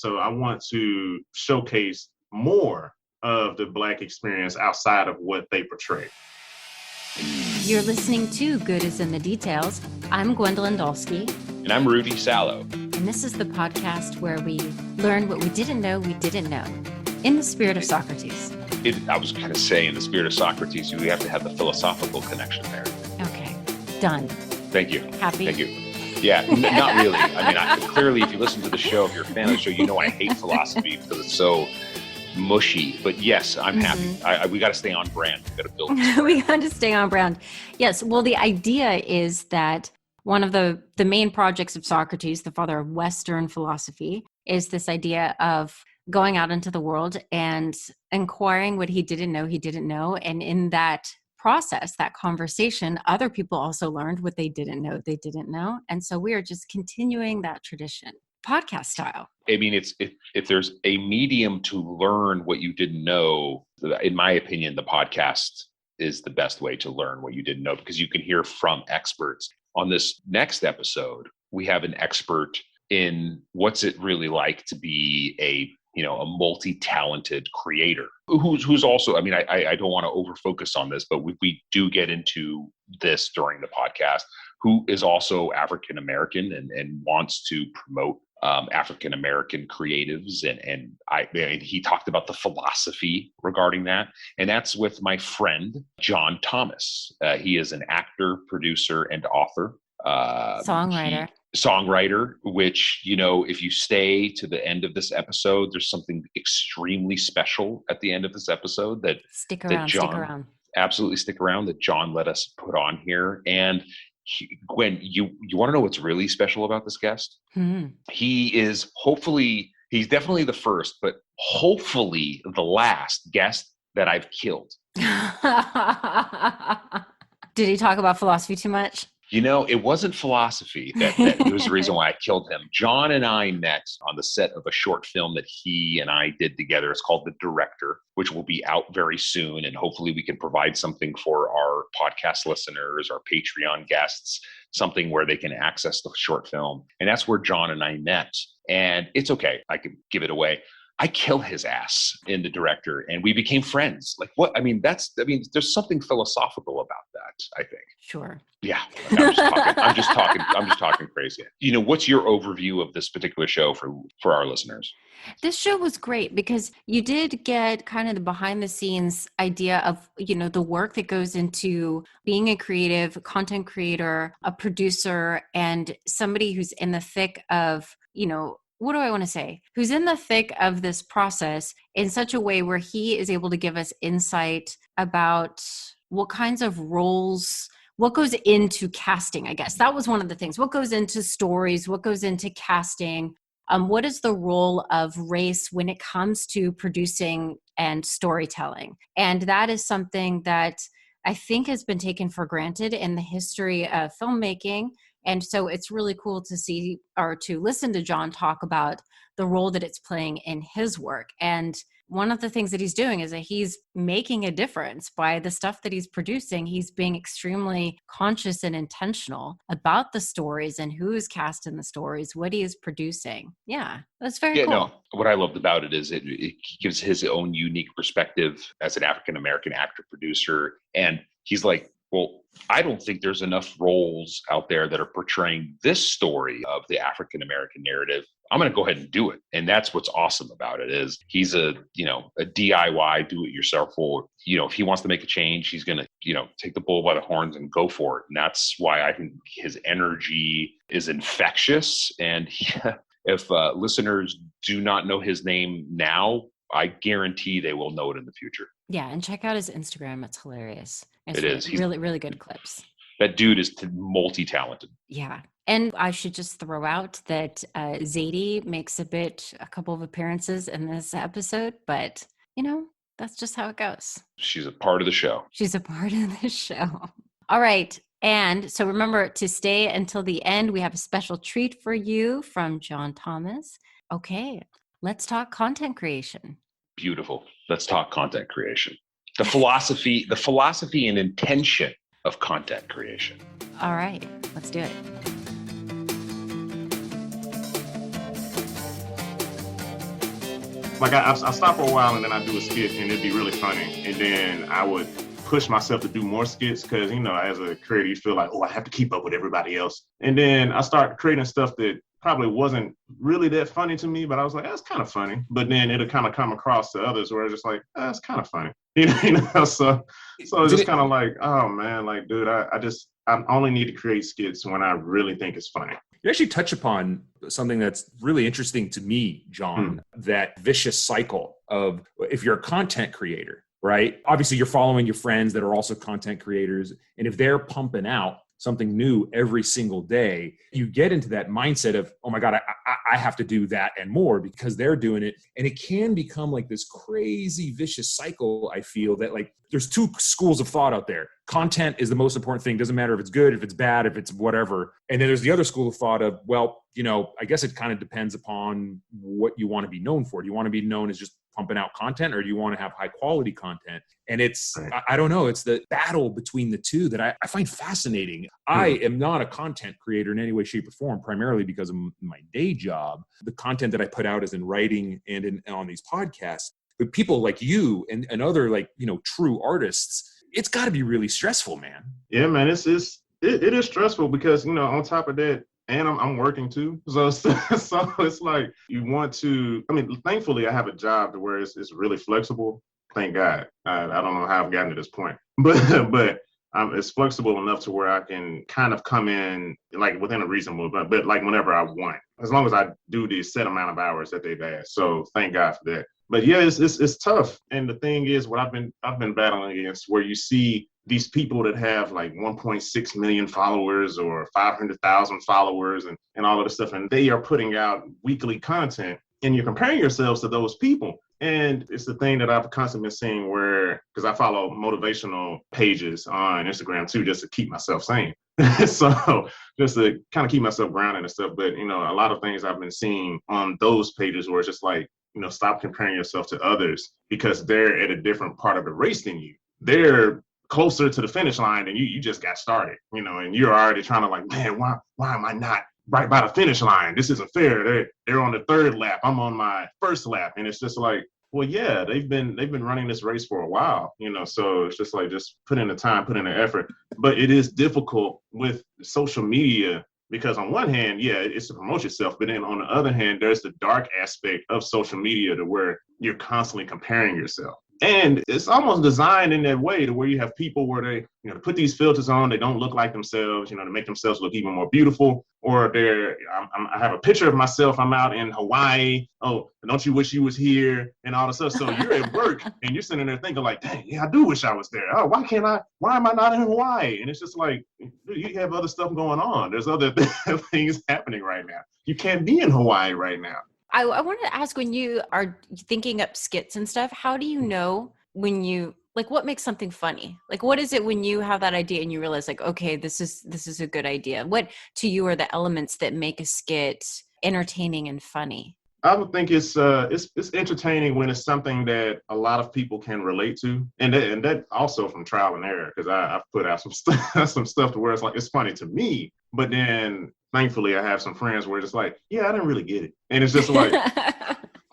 So I want to showcase more of the Black experience outside of what they portray. You're listening to Good is in the Details. I'm Gwendolyn Dolske. And I'm Rudy Salo. And this is the podcast where we learn what we didn't know in the spirit of Socrates. I was going to say, in the spirit of Socrates, we have to have the philosophical connection there. Okay, done. Thank you. Happy? Thank you. Yeah, not really. I mean, clearly, if you listen to the show, if you're a fan of the show, you know I hate philosophy because it's so mushy. But yes, I'm happy. We got to stay on brand. We got to build this brand. We got to stay on brand. Yes. Well, the idea is that one of the main projects of Socrates, the father of Western philosophy, is this idea of going out into the world and inquiring what he didn't know. And in that process, that conversation, other people also learned what they didn't know. And so we are just continuing that tradition, podcast style. I mean, if there's a medium to learn what you didn't know, in my opinion, the podcast is the best way to learn what you didn't know, because you can hear from experts. On this next episode, we have an expert in what's it really like to be a multi-talented creator who's also, I don't want to over-focus on this, but we do get into this during the podcast, who is also African-American and wants to promote African-American creatives. And he talked about the philosophy regarding that. And that's with my friend, John Thomas. He is an actor, producer, and author. Songwriter, which, if you stay to the end of this episode, there's something extremely special at the end of this episode that stick around. Absolutely stick around, that John let us put on here. And Gwen, you want to know what's really special about this guest? He's definitely the first, but hopefully the last guest that I've killed. Did he talk about philosophy too much? It wasn't philosophy that was the reason why I killed him. John and I met on the set of a short film that he and I did together. It's called The Director, which will be out very soon. And hopefully we can provide something for our podcast listeners, our Patreon guests, something where they can access the short film. And that's where John and I met. And it's okay, I can give it away. I kill his ass in The Director, and we became friends. Like what? There's something philosophical about that, I think. Sure. Yeah. I'm just talking crazy. What's your overview of this particular show for our listeners? This show was great because you did get kind of the behind the scenes idea of, the work that goes into being a creative content creator, a producer, and somebody who's in the thick of, what do I want to say? Who's in the thick of this process in such a way where he is able to give us insight about what kinds of roles, what goes into casting, I guess. That was one of the things. What goes into stories? What goes into casting? What is the role of race when it comes to producing and storytelling? And that is something that I think has been taken for granted in the history of filmmaking. And so it's really cool to see or to listen to John talk about the role that it's playing in his work. And one of the things that he's doing is that he's making a difference by the stuff that he's producing. He's being extremely conscious and intentional about the stories and who is cast in the stories, what he is producing. Yeah, that's very cool. No, what I loved about it is it gives his own unique perspective as an African-American actor, producer. And he's like, well, I don't think there's enough roles out there that are portraying this story of the African-American narrative. I'm going to go ahead and do it. And that's what's awesome about it is he's a DIY, do-it-yourself. If he wants to make a change, he's going to, take the bull by the horns and go for it. And that's why I think his energy is infectious. And if listeners do not know his name now, I guarantee they will know it in the future. Yeah, and check out his Instagram. It's hilarious. It is. He's really, really good clips. That dude is multi-talented. Yeah. And I should just throw out that Zadie makes a couple of appearances in this episode, but, that's just how it goes. She's a part of the show. All right. And so remember to stay until the end. We have a special treat for you from John Thomas. Okay, let's talk content creation. Beautiful. Let's talk content creation. The philosophy and intention of content creation. All right, let's do it. Like I stop for a while and then I do a skit and it'd be really funny. And then I would push myself to do more skits because, you know, as a creator, you feel like, oh, I have to keep up with everybody else. And then I start creating stuff that probably wasn't really that funny to me, but I was like, that's kind of funny. But then it'll kind of come across to others where it's just like, that's kind of funny. You know, so it's just kind of like, oh man, like, dude, I only need to create skits when I really think it's funny. You actually touch upon something that's really interesting to me, John, that vicious cycle of if you're a content creator, right? Obviously, you're following your friends that are also content creators. And if they're pumping out something new every single day, you get into that mindset of, oh my God, I have to do that and more because they're doing it. And it can become like this crazy vicious cycle. I feel that like there's two schools of thought out there. Content is the most important thing. Doesn't matter if it's good, if it's bad, if it's whatever. And then there's the other school of thought of, well, you know, I guess it kind of depends upon what you want to be known for. Do you want to be known as just pumping out content or do you want to have high quality content? And it's, I don't know, it's the battle between the two that I find fascinating. I am not a content creator in any way, shape or form, primarily because of my day job. The content that I put out is in writing and on these podcasts. But people like you and other like, you know, true artists, it's got to be really stressful, man. Yeah, man, it is stressful because, you know, on top of that, and I'm working too. So it's like you want to, I mean, thankfully I have a job to where it's really flexible. Thank God. I don't know how I've gotten to this point, but it's flexible enough to where I can kind of come in like within a reasonable, but like whenever I want, as long as I do the set amount of hours that they've asked. So thank God for that. But yeah, it's tough. And the thing is, what I've been battling against, where you see these people that have like 1.6 million followers or 500,000 followers and all of this stuff, and they are putting out weekly content, and you're comparing yourselves to those people. And it's the thing that I've constantly been seeing where, because I follow motivational pages on Instagram too, just to keep myself sane. So just to kind of keep myself grounded and stuff. But, you know, a lot of things I've been seeing on those pages where it's just like, you know, stop comparing yourself to others because they're at a different part of the race than you. They're closer to the finish line and you just got started, you know, and you're already trying to like, man, why am I not right by the finish line? This isn't fair. They're on the third lap. I'm on my first lap. And it's just like, well, yeah, they've been running this race for a while, you know, so it's just like, just put in the time, put in the effort. But it is difficult with social media because on one hand, yeah, it's to promote yourself. But then on the other hand, there's the dark aspect of social media to where you're constantly comparing yourself. And it's almost designed in that way to where you have people where they, you know, put these filters on, they don't look like themselves, you know, to make themselves look even more beautiful. Or I have a picture of myself, I'm out in Hawaii. Oh, don't you wish you was here and all this stuff. So you're at work and you're sitting there thinking like, dang, yeah, I do wish I was there. Oh, why am I not in Hawaii? And it's just like, you have other stuff going on. There's other things happening right now. You can't be in Hawaii right now. I wanted to ask, when you are thinking up skits and stuff, how do you know when you, like, what makes something funny? Like, what is it when you have that idea and you realize like, okay, this is a good idea? What to you are the elements that make a skit entertaining and funny? I would think it's entertaining when it's something that a lot of people can relate to, and that also from trial and error, because I've put out some stuff to where it's like it's funny to me, but then thankfully I have some friends where it's like, yeah, I didn't really get it, and it's just like,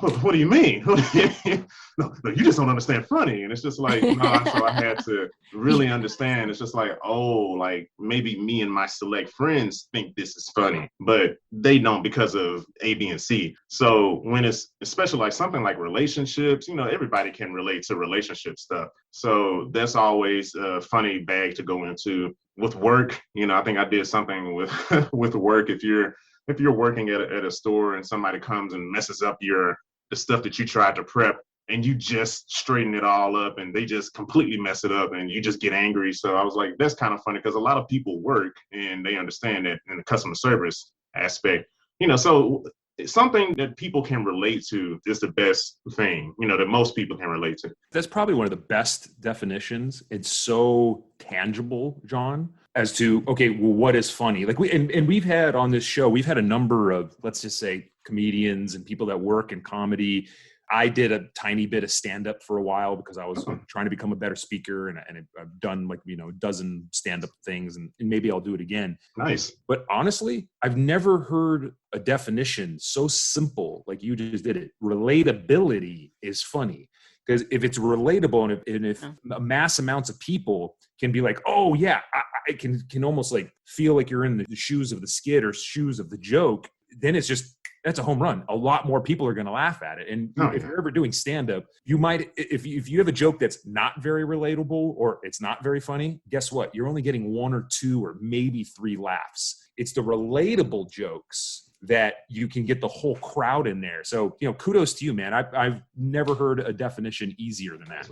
what do you mean? No, you just don't understand funny. And it's just like, no, so I had to really understand. It's just like, oh, like maybe me and my select friends think this is funny, but they don't because of A, B, and C. So when it's especially like something like relationships, you know, everybody can relate to relationship stuff. So that's always a funny bag to go into. With work, you know, I think I did something with work. If you're working at a store and somebody comes and messes up the stuff that you tried to prep and you just straighten it all up and they just completely mess it up and you just get angry. So I was like, that's kind of funny because a lot of people work and they understand that in the customer service aspect, you know, so something that people can relate to is the best thing, you know, that most people can relate to. That's probably one of the best definitions. It's so tangible, John, as to, okay, well, what is funny? Like we've had on this show, we've had a number of, let's just say, comedians and people that work in comedy. I did a tiny bit of stand-up for a while because I was trying to become a better speaker, and I've done like, a dozen stand-up things, and maybe I'll do it again. Nice. But honestly, I've never heard a definition so simple like you just did it. Relatability is funny. Because if it's relatable and if mass amounts of people can be like, oh yeah, I can almost like feel like you're in the shoes of the skit or shoes of the joke, then that's a home run. A lot more people are going to laugh at it. And if you're ever doing stand-up, you might, if you have a joke that's not very relatable or it's not very funny, guess what? You're only getting 1 or 2 or maybe 3 laughs. It's the relatable jokes that you can get the whole crowd in there. So, kudos to you, man. I've never heard a definition easier than that.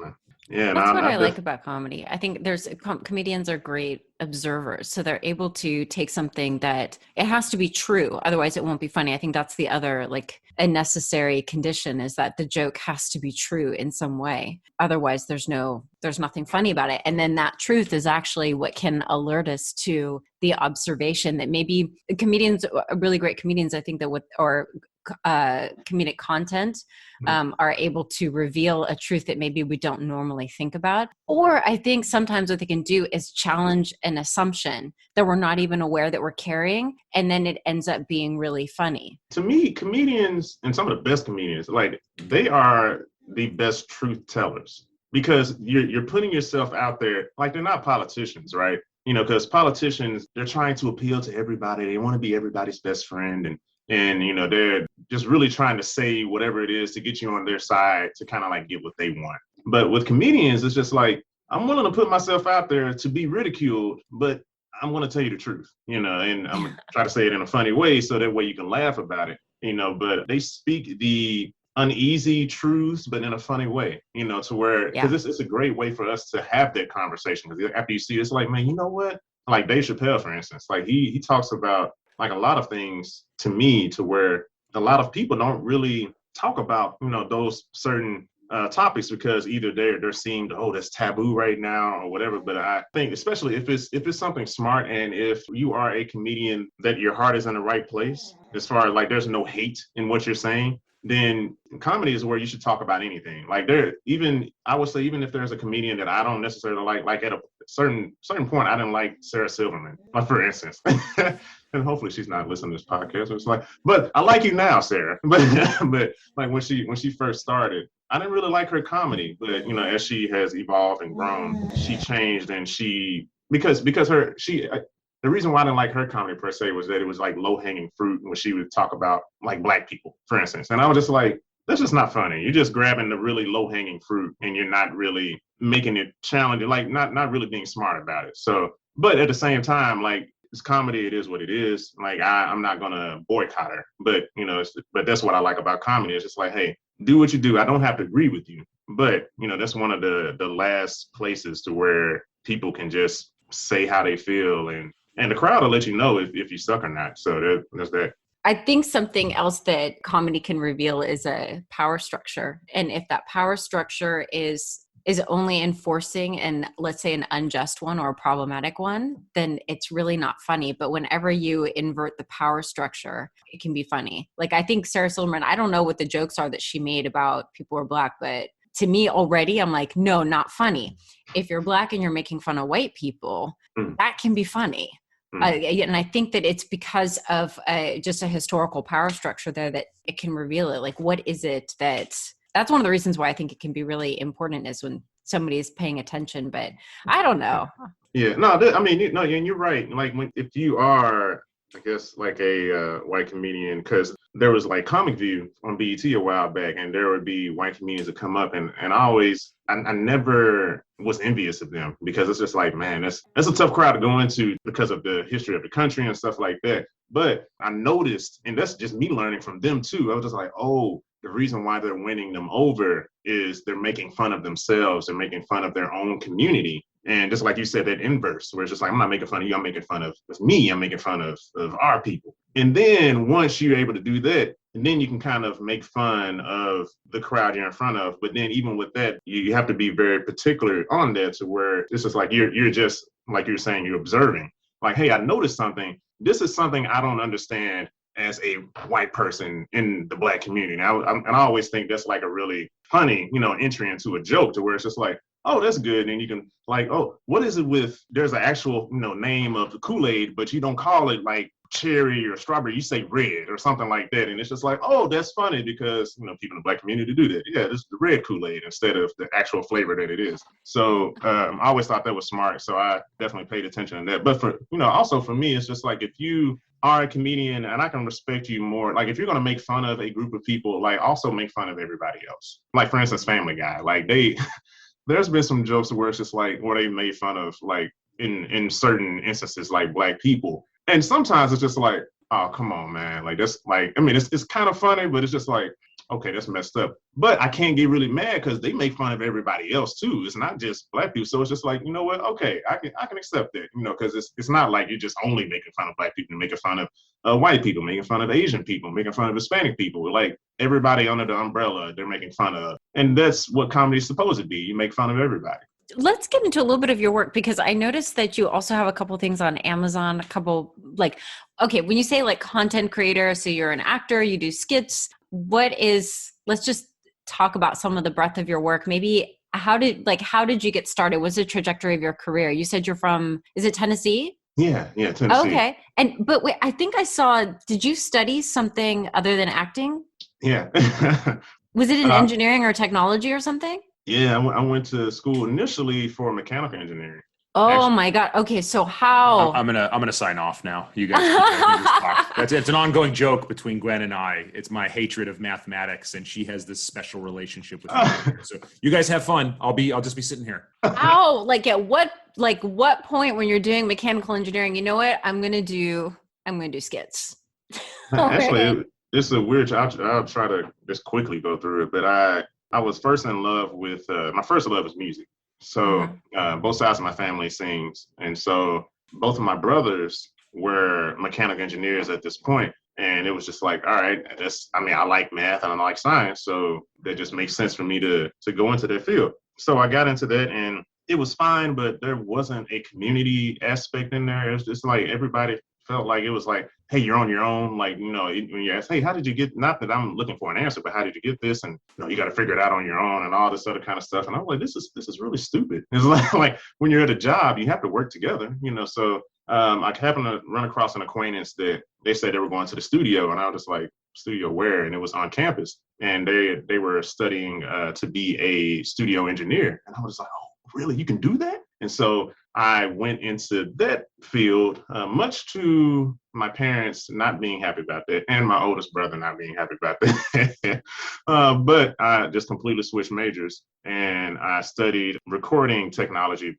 Yeah, that's what I like about comedy. I think comedians are great observers. So they're able to take something that it has to be true. Otherwise it won't be funny. I think that's the other like a necessary condition, is that the joke has to be true in some way. Otherwise there's nothing funny about it. And then that truth is actually what can alert us to the observation that maybe comedians, really great comedians, I think that comedic content are able to reveal a truth that maybe we don't normally think about. Or I think sometimes what they can do is challenge an assumption that we're not even aware that we're carrying, and then it ends up being really funny. To me, comedians, and some of the best comedians, like, they are the best truth tellers, because you're putting yourself out there. Like, they're not politicians, right? Because politicians, they're trying to appeal to everybody. They want to be everybody's best friend, and they're just really trying to say whatever it is to get you on their side to kind of like get what they want. But with comedians, it's just like, I'm willing to put myself out there to be ridiculed, but I'm going to tell you the truth, and I'm going to try to say it in a funny way so that way you can laugh about it, but they speak the uneasy truths, but in a funny way, to where, because it's a great way for us to have that conversation. Because after you see it, it's like, man, you know what? Like Dave Chappelle, for instance, like he talks about like a lot of things to me, to where a lot of people don't really talk about, those certain topics, because either they're seeing, oh, that's taboo right now or whatever. But I think, especially if it's something smart, and if you are a comedian that your heart is in the right place, as far as like there's no hate in what you're saying, then comedy is where you should talk about anything. Like, I would say, even if there's a comedian that I don't necessarily like at a certain point, I didn't like Sarah Silverman, like, for instance. And hopefully she's not listening to this podcast. It's like, but I like you now, Sarah. But like when she first started, I didn't really like her comedy. But as she has evolved and grown, she changed, and because the reason why I didn't like her comedy per se was that it was like low hanging fruit when she would talk about like Black people, for instance. And I was just like, that's just not funny. You're just grabbing the really low hanging fruit, and you're not really making it challenging, like not really being smart about it. So, but at the same time, like, it's comedy, it is what it is. Like, I'm not gonna boycott her, but but that's what I like about comedy. It's just like, hey, do what you do. I don't have to agree with you, but that's one of the last places to where people can just say how they feel, and the crowd will let you know if you suck or not. So there's that. I think something else that comedy can reveal is a power structure. And if that power structure is only enforcing, and let's say an unjust one or a problematic one, then it's really not funny. But whenever you invert the power structure, it can be funny. Like, I think Sarah Silverman, I don't know what the jokes are that she made about people who are Black, but to me already, I'm like, no, not funny. If you're Black and you're making fun of white people, that can be funny. And I think that it's because of just a historical power structure there that it can reveal it. Like, what is it that's one of the reasons why I think it can be really important, is when somebody is paying attention, but I don't know. Yeah, no, and you're right. Like, if you are, I guess, like a white comedian, because there was like Comic View on BET a while back, and there would be white comedians that come up, and I never was envious of them, because it's just like, man, that's a tough crowd to go into because of the history of the country and stuff like that. But I noticed, and that's just me learning from them too, I was just like, oh, the reason why they're winning them over is they're making fun of themselves. They're making fun of their own community. And just like you said, that inverse, where it's just like, I'm not making fun of you, I'm making fun of me, I'm making fun of our people. And then once you're able to do that, and then you can kind of make fun of the crowd you're in front of. But then even with that, you have to be very particular on that, to where it's just like, you're just, like you're saying, you're observing. Like, hey, I noticed something. This is something I don't understand as a white person in the Black community. And I always think that's like a really funny, entry into a joke, to where it's just like, oh, that's good. And then you can like, oh, what is it with, there's an actual, name of the Kool-Aid, but you don't call it like cherry or strawberry, you say red or something like that. And it's just like, oh, that's funny because, people in the Black community do that. Yeah, this is the red Kool-Aid instead of the actual flavor that it is. So I always thought that was smart. So I definitely paid attention to that. But for, also for me, it's just like, if you are a comedian and I can respect you more, like if you're going to make fun of a group of people, like also make fun of everybody else. Like for instance, Family Guy, like there's been some jokes where it's just like, where they made fun of, like in certain instances, like Black people. And sometimes it's just like, oh, come on, man. Like that's like, I mean, it's kind of funny, but it's just like, okay, that's messed up. But I can't get really mad because they make fun of everybody else too. It's not just Black people. So it's just like, you know what? Okay, I can accept that, because it's not like you're just only making fun of Black people, you're making fun of white people, making fun of Asian people, making fun of Hispanic people, like everybody under the umbrella, they're making fun of. And that's what comedy is supposed to be. You make fun of everybody. Let's get into a little bit of your work, because I noticed that you also have a couple things on Amazon, a couple like, okay, when you say like content creator, so you're an actor, you do skits, let's just talk about some of the breadth of your work. Maybe how did you get started? What's the trajectory of your career? You said you're from, is it Tennessee? Yeah, Tennessee. Okay. But wait, I think I saw, did you study something other than acting? Yeah. Was it in engineering or technology or something? Yeah, I went to school initially for mechanical engineering. Oh Actually. my God. Okay. So how? I'm gonna sign off now. You guys can just talk. It's an ongoing joke between Gwen and I. It's my hatred of mathematics, and she has this special relationship with me. So you guys have fun. I'll just be sitting here. How? At what point when you're doing mechanical engineering, you know what? I'm gonna do skits. Actually, it's a weird. I'll try to just quickly go through it, but I was first in love with my first love was music. So both sides of my family sings. And so both of my brothers were mechanical engineers at this point. And it was just like, all right, I like math and I like science. So that just makes sense for me to go into that field. So I got into that and it was fine, but there wasn't a community aspect in there. It was just like everybody felt like it was like, hey, you're on your own. Like, when you ask, hey, how did you get, not that I'm looking for an answer, but how did you get this? And, you got to figure it out on your own and all this other kind of stuff. And I'm like, this is really stupid. It's like when you're at a job, you have to work together, So I happened to run across an acquaintance that they said they were going to the studio. And I was just like, studio where? And it was on campus. And they were studying to be a studio engineer. And I was like, oh, really? You can do that? And so I went into that field, much to my parents not being happy about that, and my oldest brother not being happy about that. But I just completely switched majors, and I studied recording technology,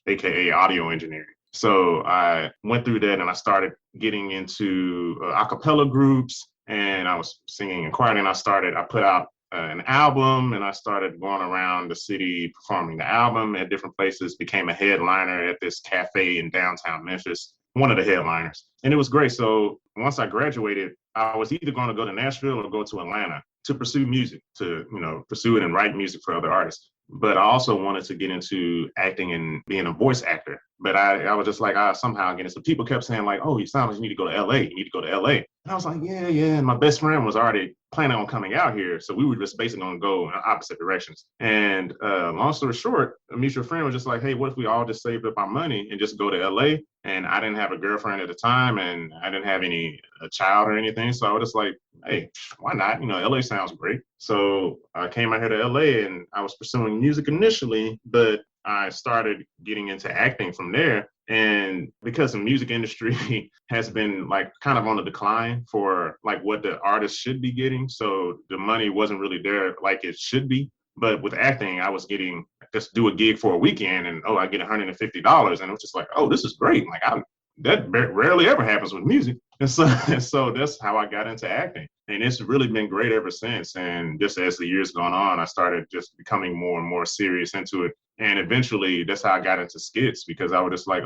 aka audio engineering. So I went through that, and I started getting into a cappella groups, and I was singing and choir, and I put out an album, and I started going around the city performing the album at different places, became a headliner at this cafe in downtown Memphis, one of the headliners. And it was great. So once I graduated, I was either going to go to Nashville or go to Atlanta to pursue music, to, pursue it and write music for other artists. But I also wanted to get into acting and being a voice actor. But I was just like, I somehow get it. So people kept saying like, oh, you sound like you need to go to LA. You need to go to LA. And I was like, yeah. And my best friend was already planning on coming out here. So we were just basically going to go in opposite directions. And long story short, a mutual friend was just like, hey, what if we all just saved up our money and just go to LA? And I didn't have a girlfriend at the time, and I didn't have a child or anything. So I was just like, hey, why not? LA sounds great. So I came out here to LA, and I was pursuing music initially, but I started getting into acting from there. And because the music industry has been like kind of on the decline for like what the artists should be getting. So the money wasn't really there like it should be. But with acting, I was getting just do a gig for a weekend and, I get $150. And it was just like, oh, this is great. Like that rarely ever happens with music. And so that's how I got into acting. And it's really been great ever since. And just as the years gone on, I started just becoming more and more serious into it. And eventually that's how I got into skits, because I was just like,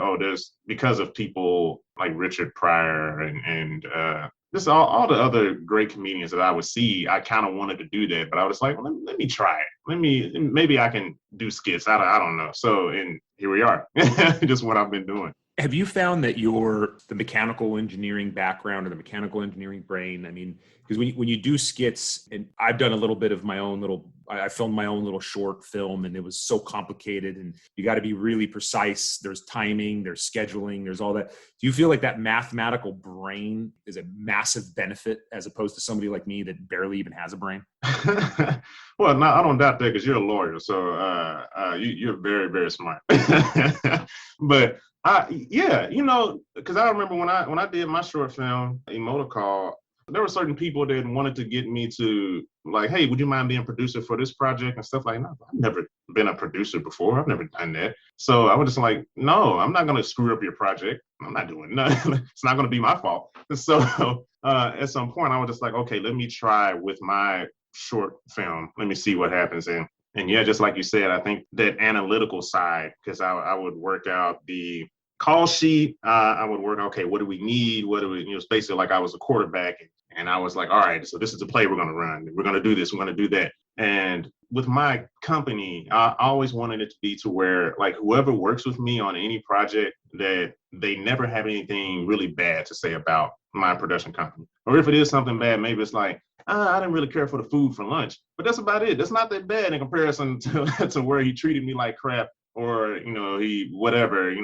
because of people like Richard Pryor and just all the other great comedians that I would see, I kind of wanted to do that. But I was like, well, let me try it. Maybe I can do skits. I don't know. So, and here we are. Just what I've been doing. Have you found that the mechanical engineering background or the mechanical engineering brain, I mean, because when you do skits, and I've done a little bit of my own I filmed my own little short film, and it was so complicated, and you got to be really precise. There's timing, there's scheduling, there's all that. Do you feel like that mathematical brain is a massive benefit as opposed to somebody like me that barely even has a brain? Well, no, I don't doubt that because you're a lawyer, so you're very, very smart. But yeah, because I remember when I did my short film, Emoticall, there were certain people that wanted to get me to like, hey, would you mind being a producer for this project and stuff like that. I've never been a producer before. I've never done that. So I was just like, no, I'm not going to screw up your project. I'm not doing nothing. It's not going to be my fault. So at some point, I was just like, okay, let me try with my short film. Let me see what happens. And yeah, just like you said, I think that analytical side, because I would work out the call sheet. I would work, okay, what do we need? It's basically like I was a quarterback. And I was like, all right, so this is the play we're going to run. We're going to do this. We're going to do that. And with my company, I always wanted it to be to where like whoever works with me on any project, that they never have anything really bad to say about my production company. Or if it is something bad, maybe it's like, I didn't really care for the food for lunch, but that's about it. That's not that bad in comparison to where he treated me like crap, or, he, whatever,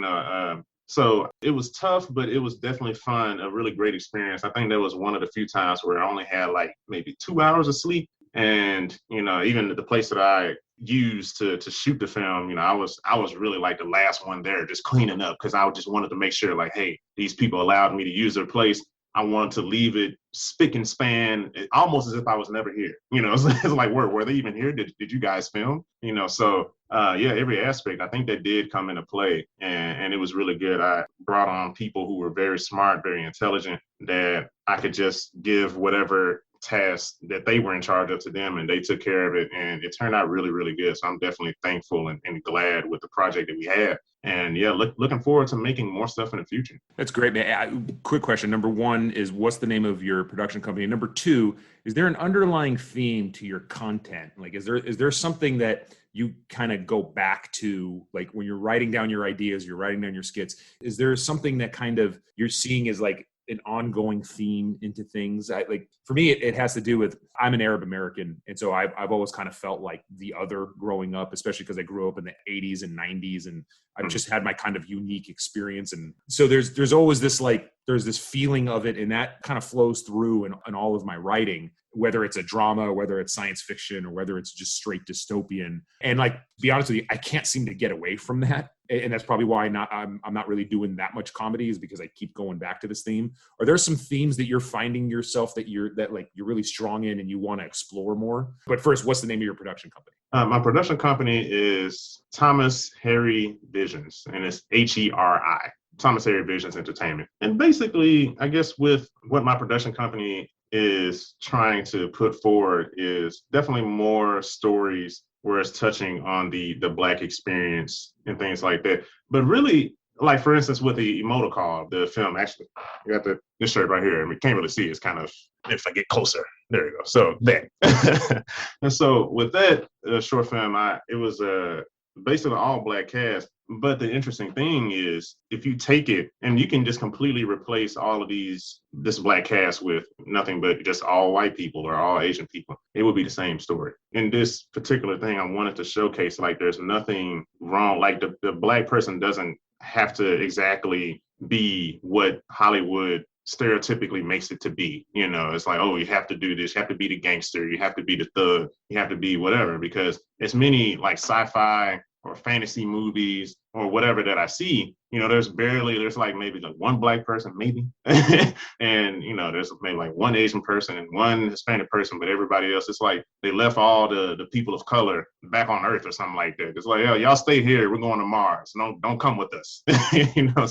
so it was tough, but it was definitely fun, a really great experience. I think that was one of the few times where I only had like maybe 2 hours of sleep. And, even the place that I used to shoot the film, I was really like the last one there just cleaning up, because I just wanted to make sure like, hey, these people allowed me to use their place. I wanted to leave it spick and span, almost as if I was never here. It's like, were they even here? Did you guys film? So yeah, every aspect, I think that did come into play, and it was really good. I brought on people who were very smart, very intelligent, that I could just give whatever task that they were in charge of to them, and they took care of it, and it turned out really, really good. So I'm definitely thankful and glad with the project that we had. And yeah, looking forward to making more stuff in the future. That's great, man. Quick question. Number one is, what's the name of your production company? Number two, is there an underlying theme to your content? Like, is there something that you kind of go back to, like when you're writing down your ideas, you're writing down your skits, is there something that kind of you're seeing as like an ongoing theme into things? For me, it has to do with, I'm an Arab American. And so I've always kind of felt like the other growing up, especially because I grew up in the 80s and 90s. And I've just had my kind of unique experience. And so there's always this, like, there's this feeling of it. And that kind of flows through in all of my writing, whether it's a drama, whether it's science fiction, or whether it's just straight dystopian. And like, to be honest with you, I can't seem to get away from that. And that's probably why I'm not really doing that much comedy, is because I keep going back to this theme. Are there some themes that you're finding yourself that you're really strong in and you want to explore more? But first, what's the name of your production company? My production company is Thomas Harry Visions, and it's HERI, Thomas Harry Visions Entertainment. And basically, I guess with what my production company is trying to put forward is definitely more stories where it's touching on the Black experience and things like that. But really, like for instance, with the Emoticall, the film, actually, I got this shirt right here. I mean, you can't really see it. It's kind of, if I get closer, there you go. So that. And so with that short film, it was based on an all Black cast. But the interesting thing is, if you take it and you can just completely replace all of this Black cast with nothing but just all white people or all Asian people, it would be the same story. In this particular thing, I wanted to showcase, like, there's nothing wrong. Like, the Black person doesn't have to exactly be what Hollywood stereotypically makes it to be. It's like, oh, you have to do this, you have to be the gangster, you have to be the thug, you have to be whatever, because as many like sci-fi or fantasy movies or whatever that I see, there's like maybe like one Black person, maybe. And, there's maybe like one Asian person and one Hispanic person, but everybody else, it's like they left all the people of color back on Earth or something like that. It's like, oh, y'all stay here. We're going to Mars. Don't come with us.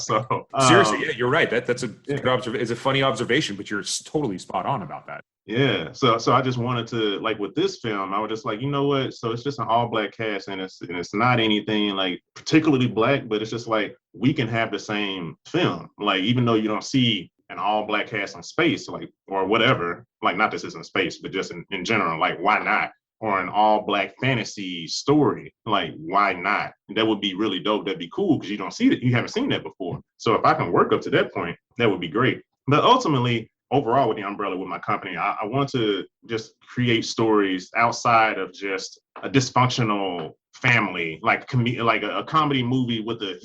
So. Seriously, yeah, you're right. That's a good observation. It's a funny observation, but you're totally spot on about that. Yeah. So I just wanted to, like, with this film, I was just like, you know what? So it's just an all Black cast, and it's not anything like particularly Black, but it's just like, we can have the same film. Like, even though you don't see an all Black cast in space, like, or whatever, like, not this isn't space, but just in general, like, why not? Or an all Black fantasy story, like, why not? That would be really dope. That'd be cool, because you don't see that, you haven't seen that before. So if I can work up to that point, that would be great. But ultimately, overall with the umbrella with my company, I want to just create stories outside of just a dysfunctional family, like a comedy movie with a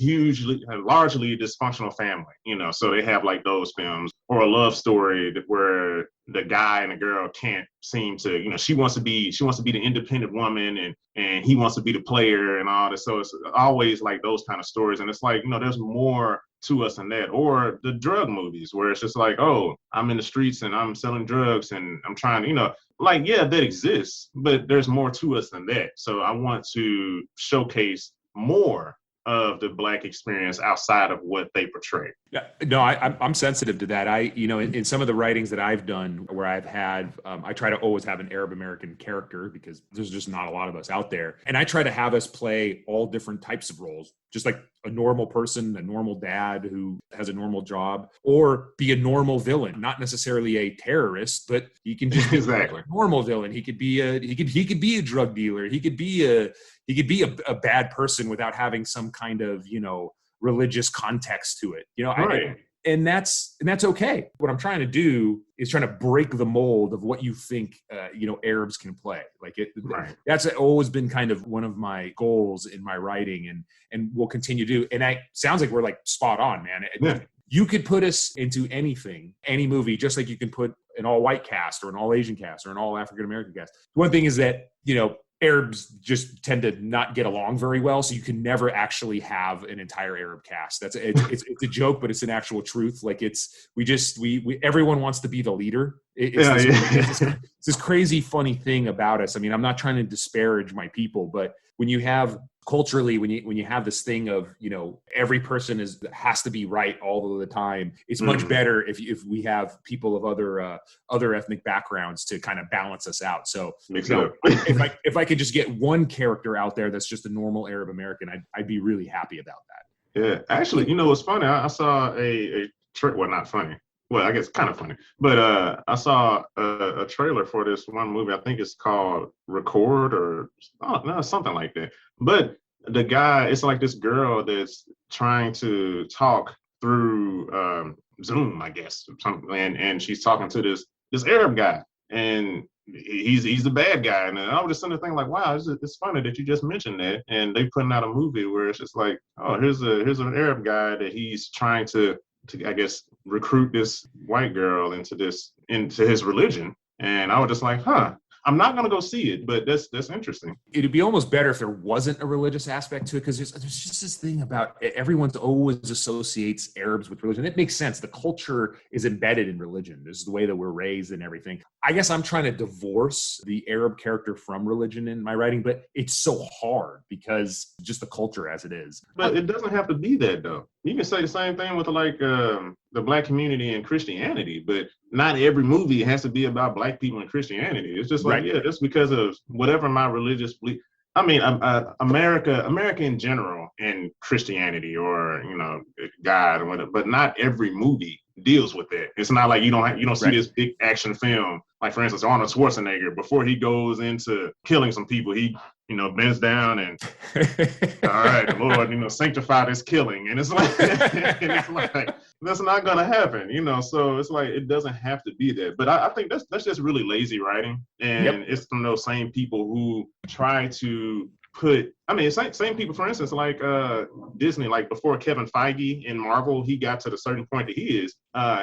largely dysfunctional family, so they have like those films, or a love story where the guy and the girl can't seem to, she wants to be the independent woman, and he wants to be the player and all this. So it's always like those kind of stories. And it's like, there's more to us than that. Or the drug movies where it's just like, oh, I'm in the streets and I'm selling drugs and I'm trying to, like, yeah, that exists, but there's more to us than that. So I want to showcase more of the Black experience outside of what they portray. Yeah, no, I'm sensitive to that. In some of the writings that I've done where I've had, I try to always have an Arab American character because there's just not a lot of us out there. And I try to have us play all different types of roles, just like a normal person, a normal dad who has a normal job, or be a normal villain, not necessarily a terrorist, but he can just be exactly. a normal villain. He could be a drug dealer. He could be a bad person without having some kind of, religious context to it, Right. and that's okay. What I'm trying to do is trying to break the mold of what you think, Arabs can play. Like right. That's always been kind of one of my goals in my writing, and will continue to do. And sounds like we're like spot on, man. Yeah. You could put us into anything, any movie, just like you can put an all white cast or an all Asian cast or an all African American cast. One thing is that, Arabs just tend to not get along very well, so you can never actually have an entire Arab cast. It's a joke, but it's an actual truth. Like everyone wants to be the leader. It's this crazy funny thing about us. I mean, I'm not trying to disparage my people, but when you have culturally, when you have this thing of, every person has to be right all of the time, it's much better if we have people of other ethnic backgrounds to kind of balance us out. So if I could just get one character out there that's just a normal Arab American, I'd be really happy about that. Yeah, actually, what's funny? I saw well, not funny. Well, I guess kind of funny, but I saw a trailer for this one movie. I think it's called Record or something like that. But the guy, it's like this girl that's trying to talk through Zoom, I guess, and she's talking to this Arab guy, and he's the bad guy. And I was just sitting there thinking, like, wow, it's funny that you just mentioned that. And they putting out a movie where it's just like, oh, here's an Arab guy that he's trying to I guess recruit this white girl into his religion. And I was just like, I'm not going to go see it, but that's interesting. It'd be almost better if there wasn't a religious aspect to it, because there's just this thing about everyone always associates Arabs with religion. It makes sense. The culture is embedded in religion. This is the way that we're raised and everything. I guess I'm trying to divorce the Arab character from religion in my writing, but it's so hard because just the culture as it is. But it doesn't have to be that, though. You can say the same thing with the Black community and Christianity, but not every movie has to be about Black people and Christianity. It's just like, yeah, just because of whatever my religious belief. I mean, America in general, and Christianity or God or whatever, but not every movie deals with that. It's not like you don't see this big action film. Like, for instance, Arnold Schwarzenegger, before he goes into killing some people, he bends down and all right, Lord, sanctify this killing. And it's like, that's not gonna happen, so it's like, it doesn't have to be that. But I think that's just really lazy writing. And it's from those same people who try to put, same people, for instance, like Disney, like before Kevin Feige in Marvel, he got to the certain point that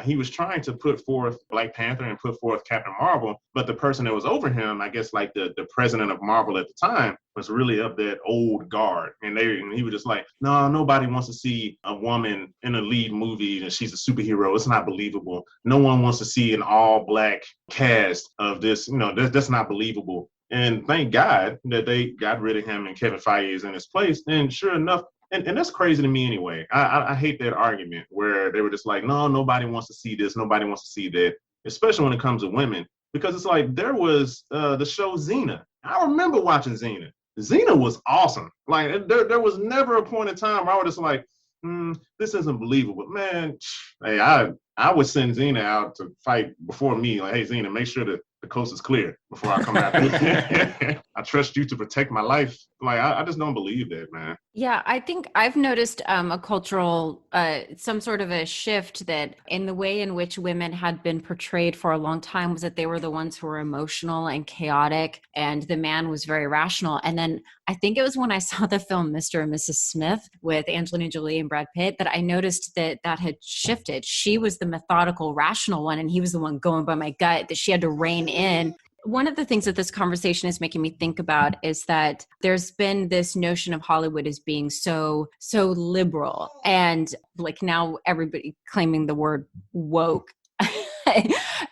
he was trying to put forth Black Panther and put forth Captain Marvel, but the person that was over him, I guess like the president of Marvel at the time, was really of that old guard. And he was just like, no, nobody wants to see a woman in a lead movie and she's a superhero. It's not believable. No one wants to see an all Black cast of this, that's not believable. And thank God that they got rid of him and Kevin Feige is in his place. And sure enough, and that's crazy to me anyway. I hate that argument where they were just like, no, nobody wants to see this. Nobody wants to see that, especially when it comes to women, because it's like there was the show Xena. I remember watching Xena. Xena was awesome. Like there was never a point in time where I was just like, this isn't believable. Man, hey, I would send Xena out to fight before me. Like, hey, Xena, make sure that the coast is clear before I come out. I trust you to protect my life. Like, I just don't believe that, man. Yeah, I think I've noticed a cultural, some sort of a shift that in the way in which women had been portrayed for a long time was that they were the ones who were emotional and chaotic, and the man was very rational. And then I think it was when I saw the film Mr. and Mrs. Smith with Angelina Jolie and Brad Pitt that I noticed that that had shifted. She was the methodical, rational one, and he was the one going by my gut, that she had to rein in. One of the things that this conversation is making me think about is that there's been this notion of Hollywood as being so liberal, and like now everybody claiming the word woke.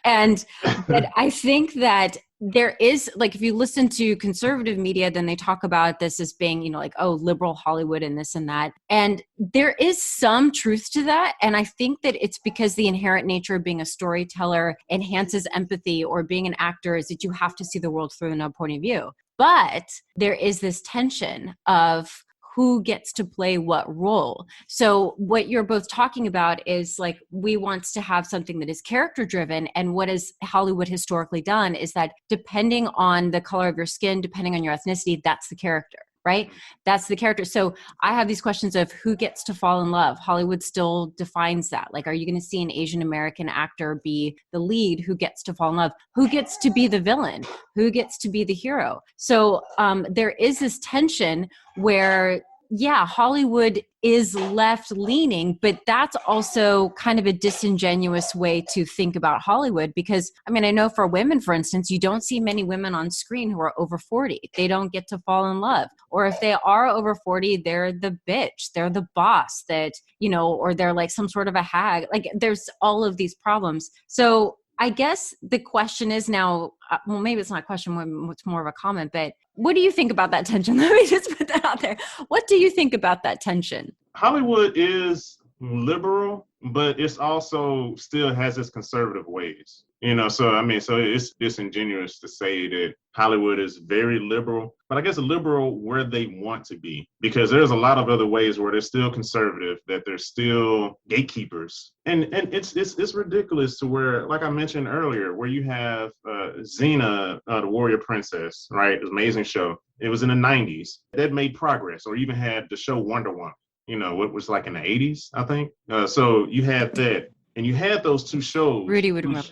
And but I think that there is, like, if you listen to conservative media, then they talk about this as being, you know, like, oh, liberal Hollywood and this and that. And there is some truth to that. And I think that it's because the inherent nature of being a storyteller enhances empathy, or being an actor is that you have to see the world through another point of view. But there is this tension of who gets to play what role. So what you're both talking about is like, we want to have something that is character driven. And what has Hollywood historically done is that depending on the color of your skin, depending on your ethnicity, that's the character, right? That's the character. So I have these questions of who gets to fall in love. Hollywood still defines that. Like, are you going to see an Asian American actor be the lead? Who gets to fall in love? Who gets to be the villain? Who gets to be the hero? So there is this tension where, yeah, Hollywood is left leaning, but that's also kind of a disingenuous way to think about Hollywood. Because, I mean, I know for women, for instance, you don't see many women on screen who are over 40. They don't get to fall in love. Or if they are over 40, they're the bitch, they're the boss that, you know, or they're like some sort of a hag. Like, there's all of these problems. So I guess the question is now, well, maybe it's not a question, it's more of a comment, but what do you think about that tension? Let me just put that out there. What do you think about that tension? Hollywood is liberal, but it's also still has its conservative ways. You know, so I mean, so it's disingenuous to say that Hollywood is very liberal, but I guess liberal where they want to be, because there's a lot of other ways where they're still conservative, that they're still gatekeepers, and it's ridiculous to where, like I mentioned earlier, where you have Xena, the warrior princess, right? It was an amazing show. It was in the 90s. That made progress, or even had the show Wonder Woman. You know, it was like in the 80s, I think. So you had that, and you had those two shows. Rudy would remember.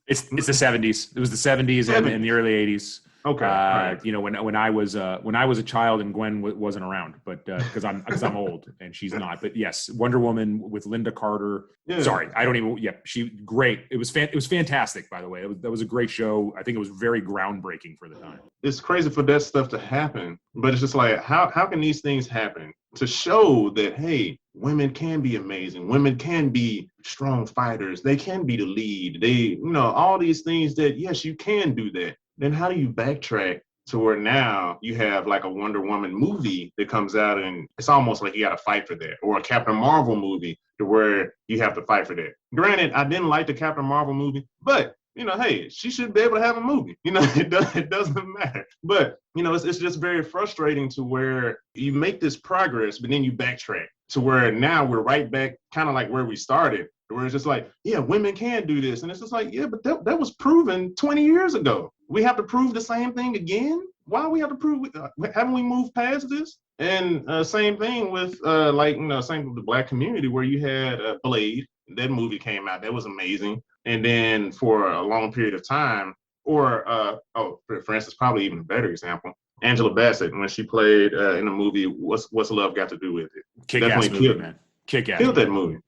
It's the 70s. It was the 70s and the early 80s. Okay. Right. You know, when I was a child and Gwen wasn't around, but because I'm old and she's not. But yes, Wonder Woman with Linda Carter. Yeah. Sorry, I don't even. Yeah, she great. It was fantastic. By the way, that was a great show. I think it was very groundbreaking for the time. It's crazy for that stuff to happen, but it's just like, how can these things happen to show that, hey, women can be amazing, women can be strong fighters, they can be the lead, they, you know, all these things that, yes, you can do that. Then how do you backtrack to where now you have like a Wonder Woman movie that comes out and it's almost like you got to fight for that, or a Captain Marvel movie to where you have to fight for that. Granted, I didn't like the Captain Marvel movie, but you know, hey, she should be able to have a movie. You know, it doesn't matter. But, you know, it's just very frustrating to where you make this progress, but then you backtrack to where now we're right back kind of like where we started, where it's just like, yeah, women can do this. And it's just like, yeah, but that was proven 20 years ago. We have to prove the same thing again? Why we have to prove? Haven't we moved past this? And same thing with like, you know, same with the Black community, where you had Blade. That movie came out. That was amazing. And then for a long period of time, or for instance, probably even a better example, Angela Bassett, when she played in the movie What's Love Got to Do with It? Kick-ass movie, man. Kick-ass. Killed that movie.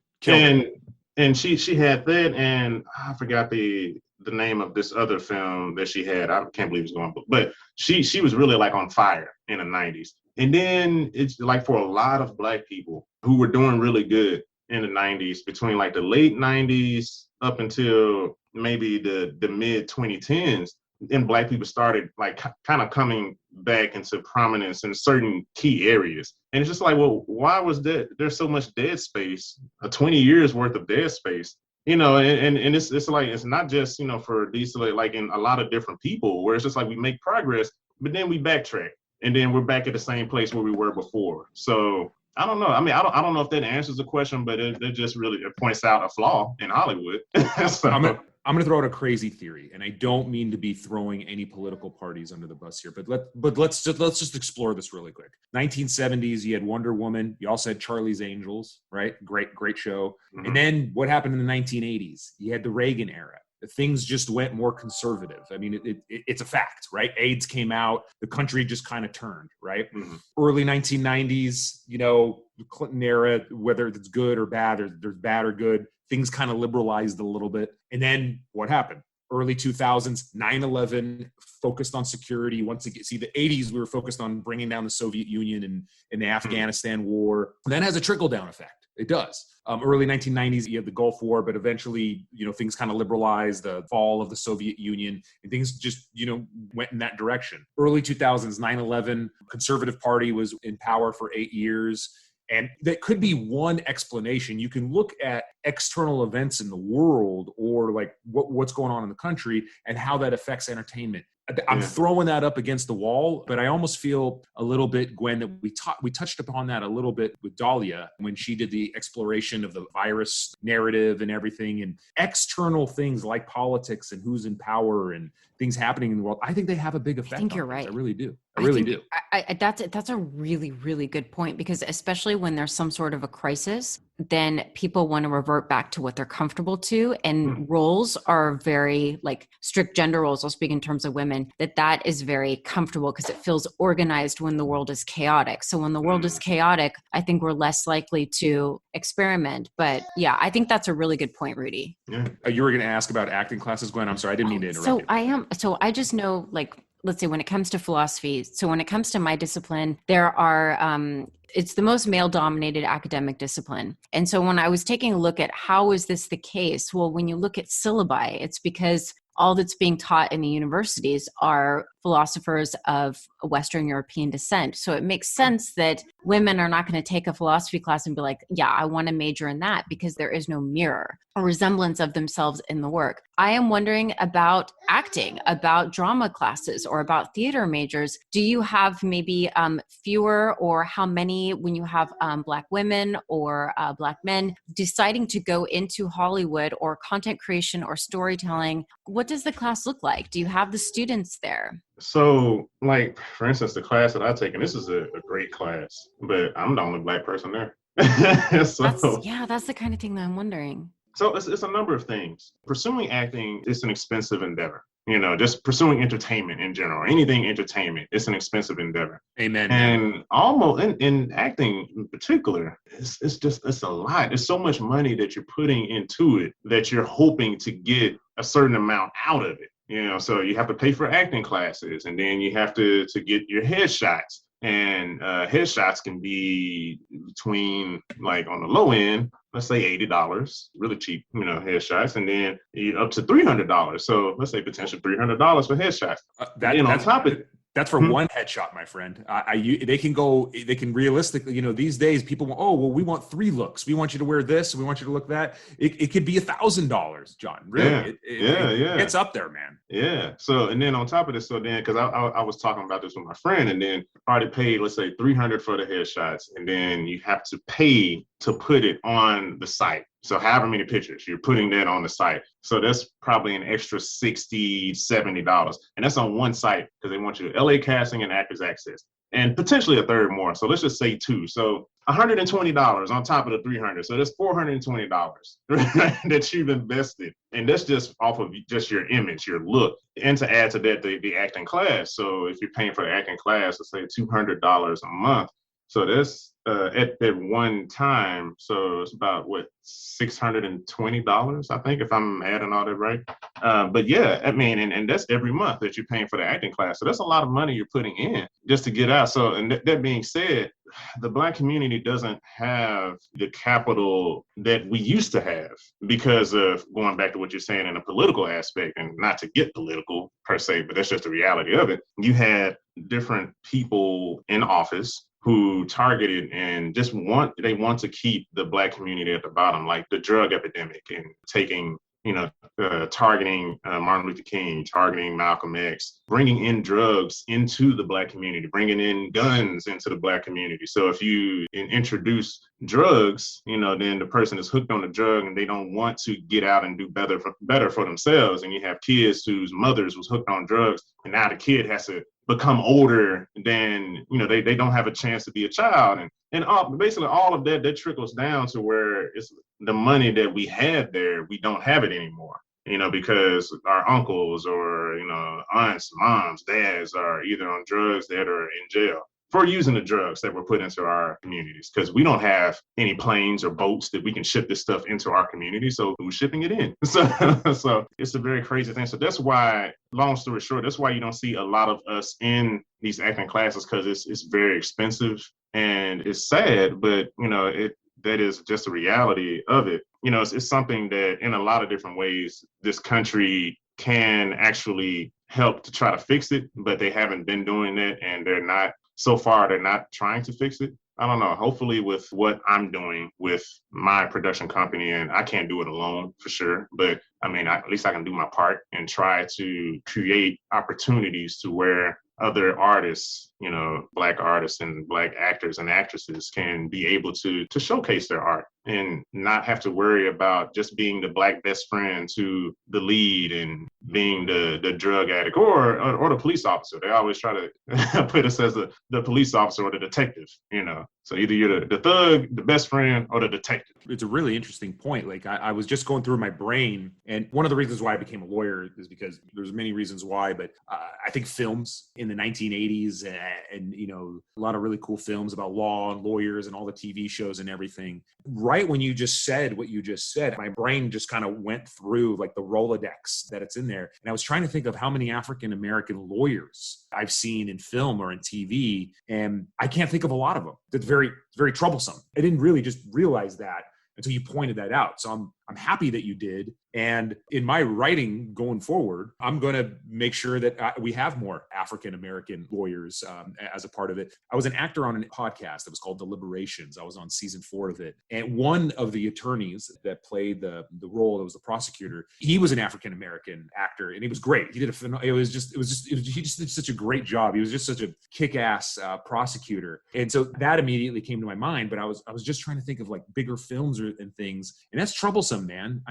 And she had that, and I forgot the name of this other film that she had. I can't believe it's going, but she was really like on fire in the 90s. And then it's like for a lot of Black people who were doing really good in the 90s, between like the late 90s up until maybe the mid 2010s, and Black people started like kind of coming back into prominence in certain key areas. And it's just like, well, why was there's so much dead space, 20 years worth of dead space, you know? And it's like, it's not just, you know, for these, like in a lot of different people, where it's just like we make progress, but then we backtrack, and then we're back at the same place where we were before. So I don't know. I mean, I don't know if that answers the question, but it just really points out a flaw in Hollywood. So. I'm going to throw out a crazy theory, and I don't mean to be throwing any political parties under the bus here, but let's just explore this really quick. 1970s, you had Wonder Woman. You also had Charlie's Angels, right? Great show. Mhm. And then what happened in the 1980s? You had the Reagan era. Things just went more conservative. I mean, it's a fact, right? AIDS came out. The country just kind of turned, right? Mhm. Early 1990s, the Clinton era, whether it's good or bad, or there's bad or good, things kind of liberalized a little bit. And then what happened? Early 2000s, 9/11, focused on security. Once again, see, the 80s, we were focused on bringing down the Soviet Union and the Afghanistan war. And that has a trickle-down effect. It does. Early 1990s, you had the Gulf War, but eventually, things kind of liberalized, the fall of the Soviet Union, and things just, went in that direction. Early 2000s, 9/11, Conservative Party was in power for 8 years. And that could be one explanation. You can look at external events in the world or like what's going on in the country and how that affects entertainment. I'm throwing that up against the wall, but I almost feel a little bit, Gwen, that we touched upon that a little bit with Dahlia when she did the exploration of the virus narrative and everything, and external things like politics and who's in power and things happening in the world. I think they have a big effect. I think you're on right. things. I really do. I really do. That's a really, really good point, because especially when there's some sort of a crisis, then people want to revert back to what they're comfortable to. And roles are very like strict gender roles. I'll speak in terms of women, that is very comfortable because it feels organized when the world is chaotic. So when the world is chaotic, I think we're less likely to experiment. But yeah, I think that's a really good point, Rudy. Yeah. You were going to ask about acting classes, Gwen. I'm sorry. I didn't mean to interrupt you. So I just know, like, let's say when it comes to philosophy, so when it comes to my discipline, there are, it's the most male dominated academic discipline. And so when I was taking a look at how is this the case? Well, when you look at syllabi, it's because all that's being taught in the universities are philosophers of Western European descent. So it makes sense that women are not going to take a philosophy class and be like, yeah, I want to major in that, because there is no mirror or resemblance of themselves in the work. I am wondering about acting, about drama classes, or about theater majors. Do you have maybe fewer, or how many when you have Black women or Black men deciding to go into Hollywood or content creation or storytelling? What does the class look like? Do you have the students there? So, like, for instance, the class that I've taken, this is a great class, but I'm the only Black person there. That's the kind of thing that I'm wondering. So it's a number of things. Pursuing acting is an expensive endeavor. Just pursuing entertainment in general, anything entertainment, it's an expensive endeavor. Amen. And almost in acting in particular, it's a lot. There's so much money that you're putting into it that you're hoping to get a certain amount out of it. So you have to pay for acting classes, and then you have to get your headshots. And headshots can be between, like, on the low end, let's say $80, really cheap, headshots, and then up to $300. So let's say potential $300 for headshots. On top of it, that's for one headshot, my friend. They can realistically, these days people want, we want 3 looks. We want you to wear this. We want you to look that. It could be $1,000, John. Really? Yeah. It's up there, man. Yeah. So, and then on top of this, because I was talking about this with my friend, and then I already paid, let's say $300 for the headshots, and then you have to pay to put it on the site. So however many pictures, you're putting that on the site. So that's probably an extra $60, $70. And that's on one site, because they want you to LA Casting and Actors Access, and potentially a third more. So let's just say 2. So $120 on top of the $300. So that's $420 that you've invested. And that's just off of just your image, your look. And to add to that, the acting class. So if you're paying for the acting class, let's say $200 a month. So that's at one time. So it's about $620, I think, if I'm adding all that right. But yeah, I mean, and that's every month that you're paying for the acting class. So that's a lot of money you're putting in just to get out. So, and that being said, the Black community doesn't have the capital that we used to have, because of, going back to what you're saying in a political aspect, and not to get political per se, but that's just the reality of it. You had different people in office who targeted and they want to keep the Black community at the bottom, like the drug epidemic and taking targeting Martin Luther King, targeting Malcolm X, bringing in drugs into the Black community, bringing in guns into the Black community. So if you introduce drugs, then the person is hooked on the drug and they don't want to get out and do better for themselves. And you have kids whose mothers was hooked on drugs, and now the kid has to become older, then they don't have a chance to be a child, and basically all of that trickles down to where it's the money that we had there, we don't have it anymore, because our uncles or aunts, moms, dads are either on drugs that are in jail for using the drugs that were put into our communities, because we don't have any planes or boats that we can ship this stuff into our community. So who's shipping it in? So it's a very crazy thing. So that's why, long story short, that's why you don't see a lot of us in these acting classes, because it's very expensive and it's sad, but that is just the reality of it. It's something that in a lot of different ways, this country can actually help to try to fix it, but they haven't been doing it, and they're not trying to fix it. I don't know. Hopefully with what I'm doing with my production company, and I can't do it alone for sure, but at least I can do my part and try to create opportunities to where other artists, Black artists and Black actors and actresses can be able to showcase their art and not have to worry about just being the Black best friend to the lead and being the drug addict or the police officer. They always try to put us as the police officer or the detective, So either you're the thug, the best friend, or the detective. It's a really interesting point. Like I was just going through my brain, and one of the reasons why I became a lawyer is because there's many reasons why, but I think films in the 1980s and a lot of really cool films about law and lawyers and all the TV shows and everything. Right when you just said what you just said, my brain just kind of went through like the Rolodex that it's in there. And I was trying to think of how many African-American lawyers I've seen in film or in TV, and I can't think of a lot of them. That's very, very troublesome. I didn't really just realize that until you pointed that out. So I'm happy that you did. And in my writing going forward, I'm going to make sure that we have more African-American lawyers as a part of it. I was an actor on a podcast that was called Deliberations. I was on season 4 of it. And one of the attorneys that played the role that was the prosecutor, he was an African-American actor, and he was great. He did he just did such a great job. He was just such a kick-ass prosecutor. And so that immediately came to my mind, but I was just trying to think of like bigger films and things. And that's troublesome, man.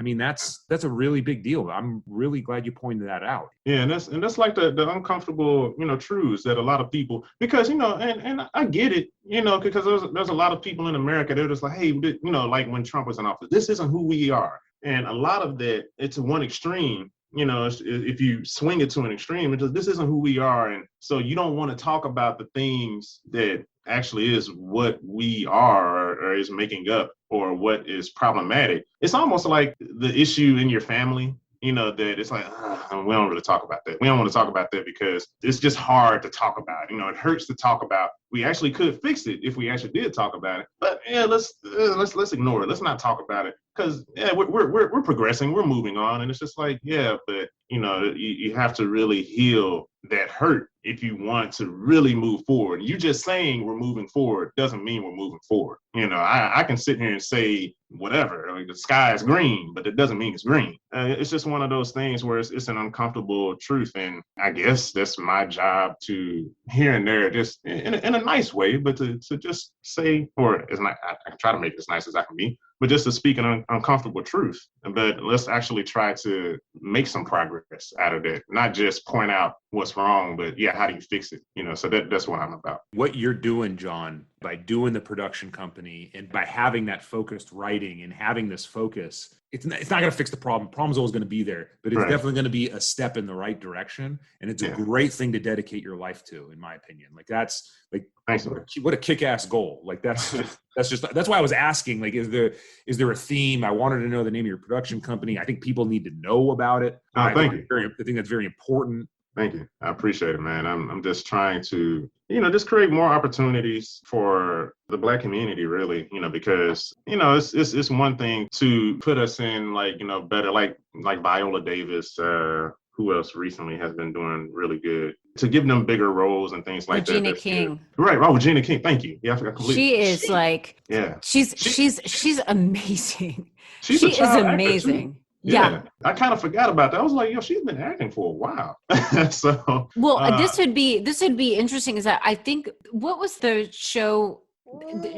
That's a really big deal. I'm really glad you pointed that out. Yeah, and that's like the uncomfortable, truths that a lot of people, because and I get it, because there's a lot of people in America, they're just like, hey, like when Trump was in office, this isn't who we are. And a lot of that, it's one extreme. If you swing it to an extreme, this isn't who we are. And so you don't want to talk about the things that actually is what we are or is making up or what is problematic. It's almost like the issue in your family, that it's like, we don't really talk about that. We don't want to talk about that because it's just hard to talk about. It hurts to talk about. We actually could fix it if we actually did talk about it. But yeah, let's ignore it. Let's not talk about it because we're progressing. We're moving on, and it's just like, yeah, but you have to really heal that hurt if you want to really move forward. You just saying we're moving forward doesn't mean we're moving forward. I can sit here and say whatever, like the sky is green, but it doesn't mean it's green. It's just one of those things where it's an uncomfortable truth, and I guess that's my job to here and there, just in a nice way, but to just say, or it's not. I can try to make it as nice as I can be, but just to speak an uncomfortable truth. But let's actually try to make some progress out of that, not just point out what's wrong, but yeah, how do you fix it? So that's what I'm about. What you're doing, John, by doing the production company and by having that focused writing and having this focus, it's not going to fix the problem. The problem's always going to be there, but it's definitely going to be a step in the right direction. And it's a great thing to dedicate your life to, in my opinion. Like that's like, what a kick-ass goal. Like that's why I was asking, like, is there a theme? I wanted to know the name of your production company. I think people need to know about it. I think that's very important. Thank you. I appreciate it, man. I'm just trying to, just create more opportunities for the Black community, really, because, it's one thing to put us in like, better, like Viola Davis, who else recently has been doing really good, to give them bigger roles and things like Regina that. King. Good. Right. Oh, Regina King. Thank you. Yeah, I forgot completely. She is like, yeah. she's amazing. She's she a child is amazing. Yeah. I kind of forgot about that. I was like, yo, she's been acting for a while. So, Well, this would be interesting. Is that I think what was the show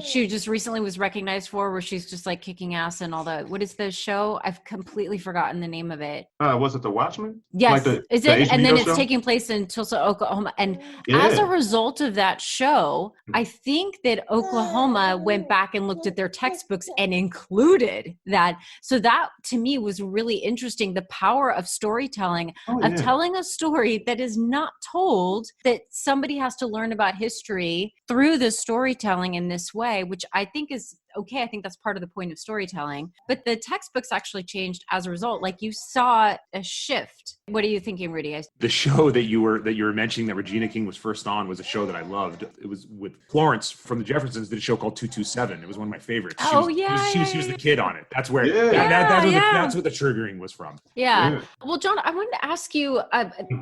she just recently was recognized for, where she's just like kicking ass and all that. What is the show? I've completely forgotten the name of it. was it The Watchmen? Yes, Like is the it? And then HBO it's show? taking place in Tulsa, Oklahoma. And as a Yeah. result of that show, I think that Oklahoma went back and looked at their textbooks and included that. So that to me was really interesting. The power of storytelling, Oh, of yeah. telling a story that is not told, that somebody has to learn about history through the storytelling in this way, which I think is okay. I think that's part of the point of storytelling. But the textbooks actually changed as a result. Like you saw a shift. What are you thinking, Rudy? The show that you were mentioning that Regina King was first on was a show that I loved. It was with Florence from the Jeffersons, did a show called 227. It was one of my favorites. She was the kid on it. That's where that's what the triggering was from. Yeah. Well, John, I wanted to ask you.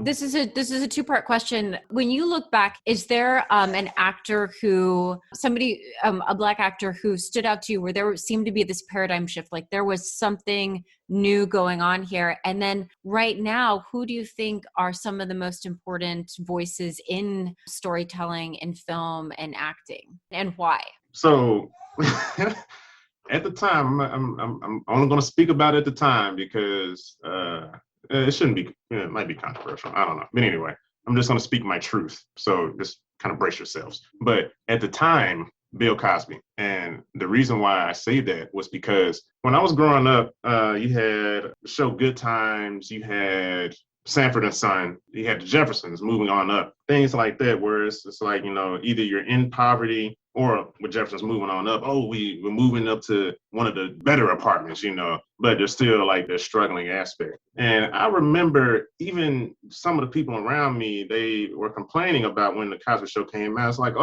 This is a two-part question. When you look back, is there an actor a Black actor who stood out to you, where there seemed to be this paradigm shift, like there was something new going on here? And then right now, who do you think are some of the most important voices in storytelling, in film and acting, and why? So at the time, I'm only going to speak about it at the time because it shouldn't be, it might be controversial. I don't know. But anyway, I'm just going to speak my truth. So just kind of brace yourselves. But at the time, Bill Cosby. And the reason why I say that was because when I was growing up, you had the show Good Times, you had Sanford and Son, you had the Jeffersons moving on up, things like that, where it's like, either you're in poverty or with Jefferson's moving on up, we're moving up to one of the better apartments, but there's still like the struggling aspect. And I remember even some of the people around me, they were complaining about when the Cosby Show came out. It's like,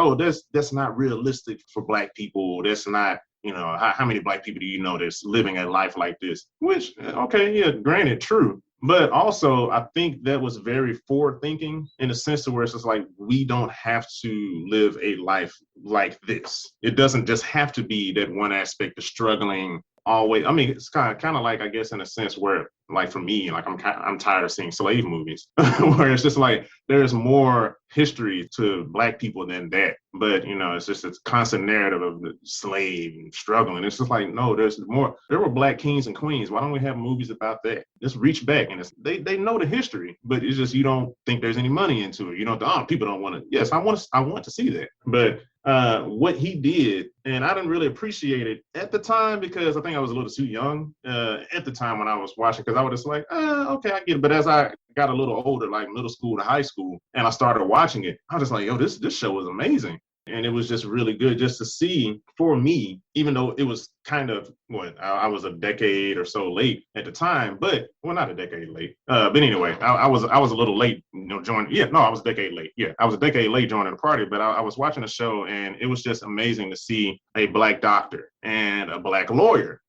that's not realistic for Black people. That's not, how many Black people do you know that's living a life like this? Which, okay, yeah, granted, true. But also, I think that was very forward thinking in the sense of where it's just like, we don't have to live a life like this. It doesn't just have to be that one aspect of struggling always. I mean, it's kind of like, I guess, in a sense where, like for me, like I'm tired of seeing slave movies where it's just like there's more history to Black people than that. But it's just this constant narrative of the slave and struggling. It's just like, no, there's more. There were Black kings and queens. Why don't we have movies about that? Just reach back, and they know the history, but it's just you don't think there's any money into it. People don't want to. Yes, I want to see that, but what he did, and I didn't really appreciate it at the time because I think I was a little too young at the time when I was watching, because I was just like, okay, I get it. But as I got a little older, like middle school to high school, and I started watching it, I was just like, yo, this show was amazing. And it was just really good just to see, for me, even though it was kind of I was a decade or so late at the time, but not a decade late. But anyway, I was a little late, joining. Yeah, no, I was a decade late. Yeah, I was a decade late joining the party, but I was watching the show, and it was just amazing to see a Black doctor and a Black lawyer.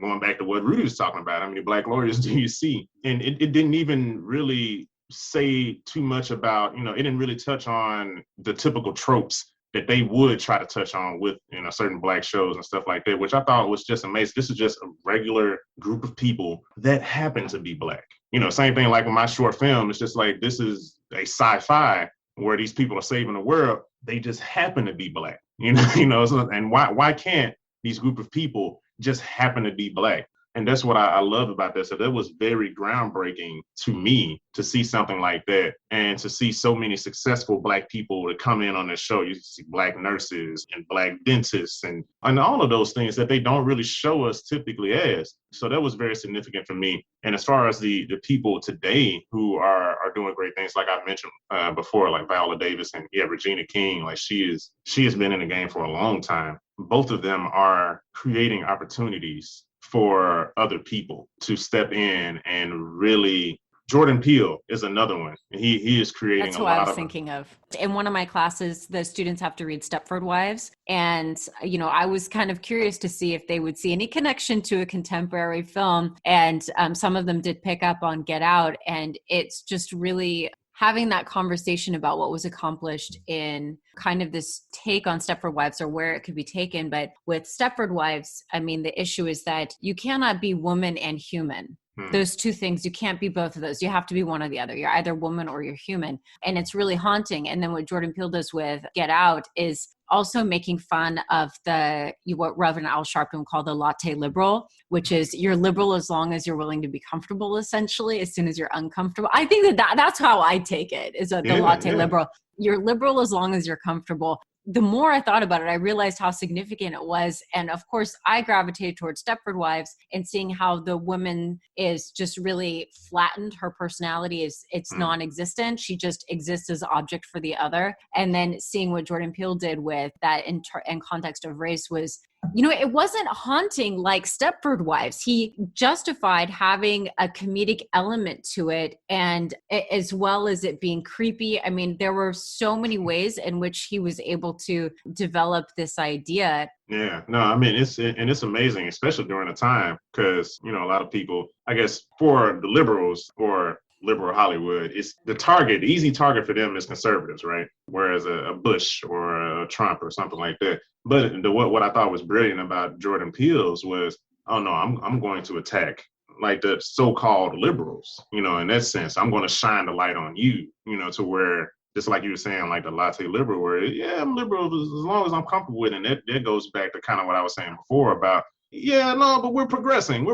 Going back to what Rudy was talking about, how many Black lawyers do you see? And it didn't even really say too much about, it didn't really touch on the typical tropes that they would try to touch on with certain Black shows and stuff like that, which I thought was just amazing. This is just a regular group of people that happen to be Black. Same thing like with my short film. It's just like, this is a sci-fi where these people are saving the world. They just happen to be Black. And why can't these group of people just happen to be Black? And that's what I love about this. So that was very groundbreaking to me to see something like that, and to see so many successful Black people that come in on this show. You see Black nurses and Black dentists and all of those things that they don't really show us typically as. So that was very significant for me. And as far as the people today who are doing great things, like I mentioned before, like Viola Davis and Regina King, like she has been in the game for a long time. Both of them are creating opportunities for other people to step in and really. Jordan Peele is another one. He is creating That's who I was thinking of. In one of my classes, the students have to read Stepford Wives. And, I was kind of curious to see if they would see any connection to a contemporary film. And some of them did pick up on Get Out. And it's just really having that conversation about what was accomplished in kind of this take on Stepford Wives, or where it could be taken. But with Stepford Wives, I mean, the issue is that you cannot be woman and human. Those two things, you can't be both of those. You have to be one or the other. You're either woman or you're human. And it's really haunting. And then what Jordan Peele does with Get Out is also making fun of what Reverend Al Sharpton called the latte liberal, which is you're liberal as long as you're willing to be comfortable, essentially. As soon as you're uncomfortable, I think that's how I take it, is the latte liberal. You're liberal as long as you're comfortable. The more I thought about it, I realized how significant it was. And of course, I gravitated towards Stepford Wives and seeing how the woman is just really flattened. Her personality it's non-existent. She just exists as an object for the other. And then seeing what Jordan Peele did with that in context of race was, it wasn't haunting like Stepford Wives. He justified having a comedic element to it, and as well as it being creepy. I mean, there were so many ways in which he was able to develop this idea. Yeah, no, I mean, it's amazing, especially during the time, because, a lot of people, I guess, for the liberals or liberal Hollywood, it's the easy target for them is conservatives, right? Whereas a Bush or a Trump or something like that. But what I thought was brilliant about Jordan Peele's was, oh no, I'm going to attack like the so-called liberals, in that sense. I'm going to shine the light on you, to where, just like you were saying, like the latte liberal, where, yeah, I'm liberal as long as I'm comfortable with it. And that goes back to kind of what I was saying before about, yeah, no, but we're progressing.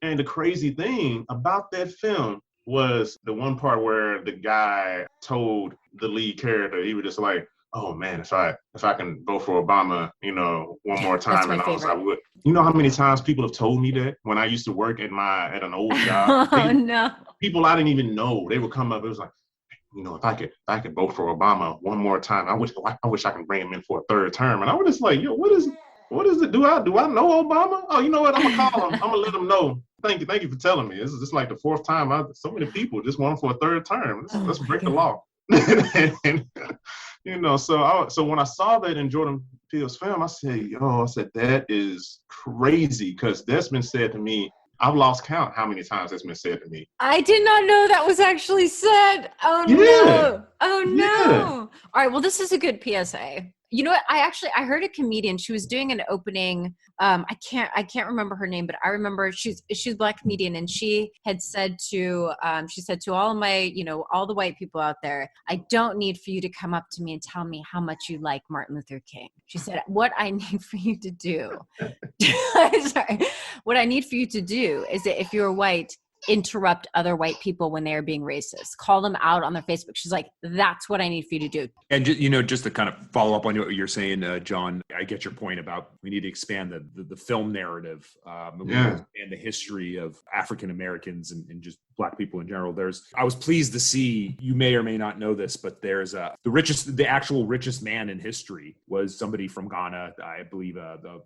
And the crazy thing about that film was the one part where the guy told the lead character, he was just like, oh man, if I can vote for Obama, one more time, and I would. You know how many times people have told me that when I used to work at an old job? No. People I didn't even know, they would come up, it was like, if I could vote for Obama one more time, I wish I can bring him in for a third term. And I was just like, yo, what is it? Do I know Obama? Oh, you know what? I'm gonna call him. I'm gonna let him know. Thank you for telling me. This is just like the fourth time. So many people just want him for a third term. Let's break the law. And, so when I saw that in Jordan Peele's film, I said, that is crazy, because that's been said to me. I've lost count how many times that's been said to me. I did not know that was actually said. Oh no. Oh no. Yeah. All right. Well, this is a good PSA. You know what? I heard a comedian. She was doing an opening. I can't remember her name, but I remember she's a Black comedian, and she had said to all of my, all the white people out there, I don't need for you to come up to me and tell me how much you like Martin Luther King. She said, what I need for you to do, what I need for you to do is that if you're white, interrupt other white people when they are being racist. Call them out on their Facebook. She's like, that's what I need for you to do. And just to kind of follow up on what you're saying, John, I get your point about we need to expand the film narrative and the history of African Americans and just Black people in general. I was pleased to see, you may or may not know this, but there's the actual richest man in history was somebody from Ghana, I believe.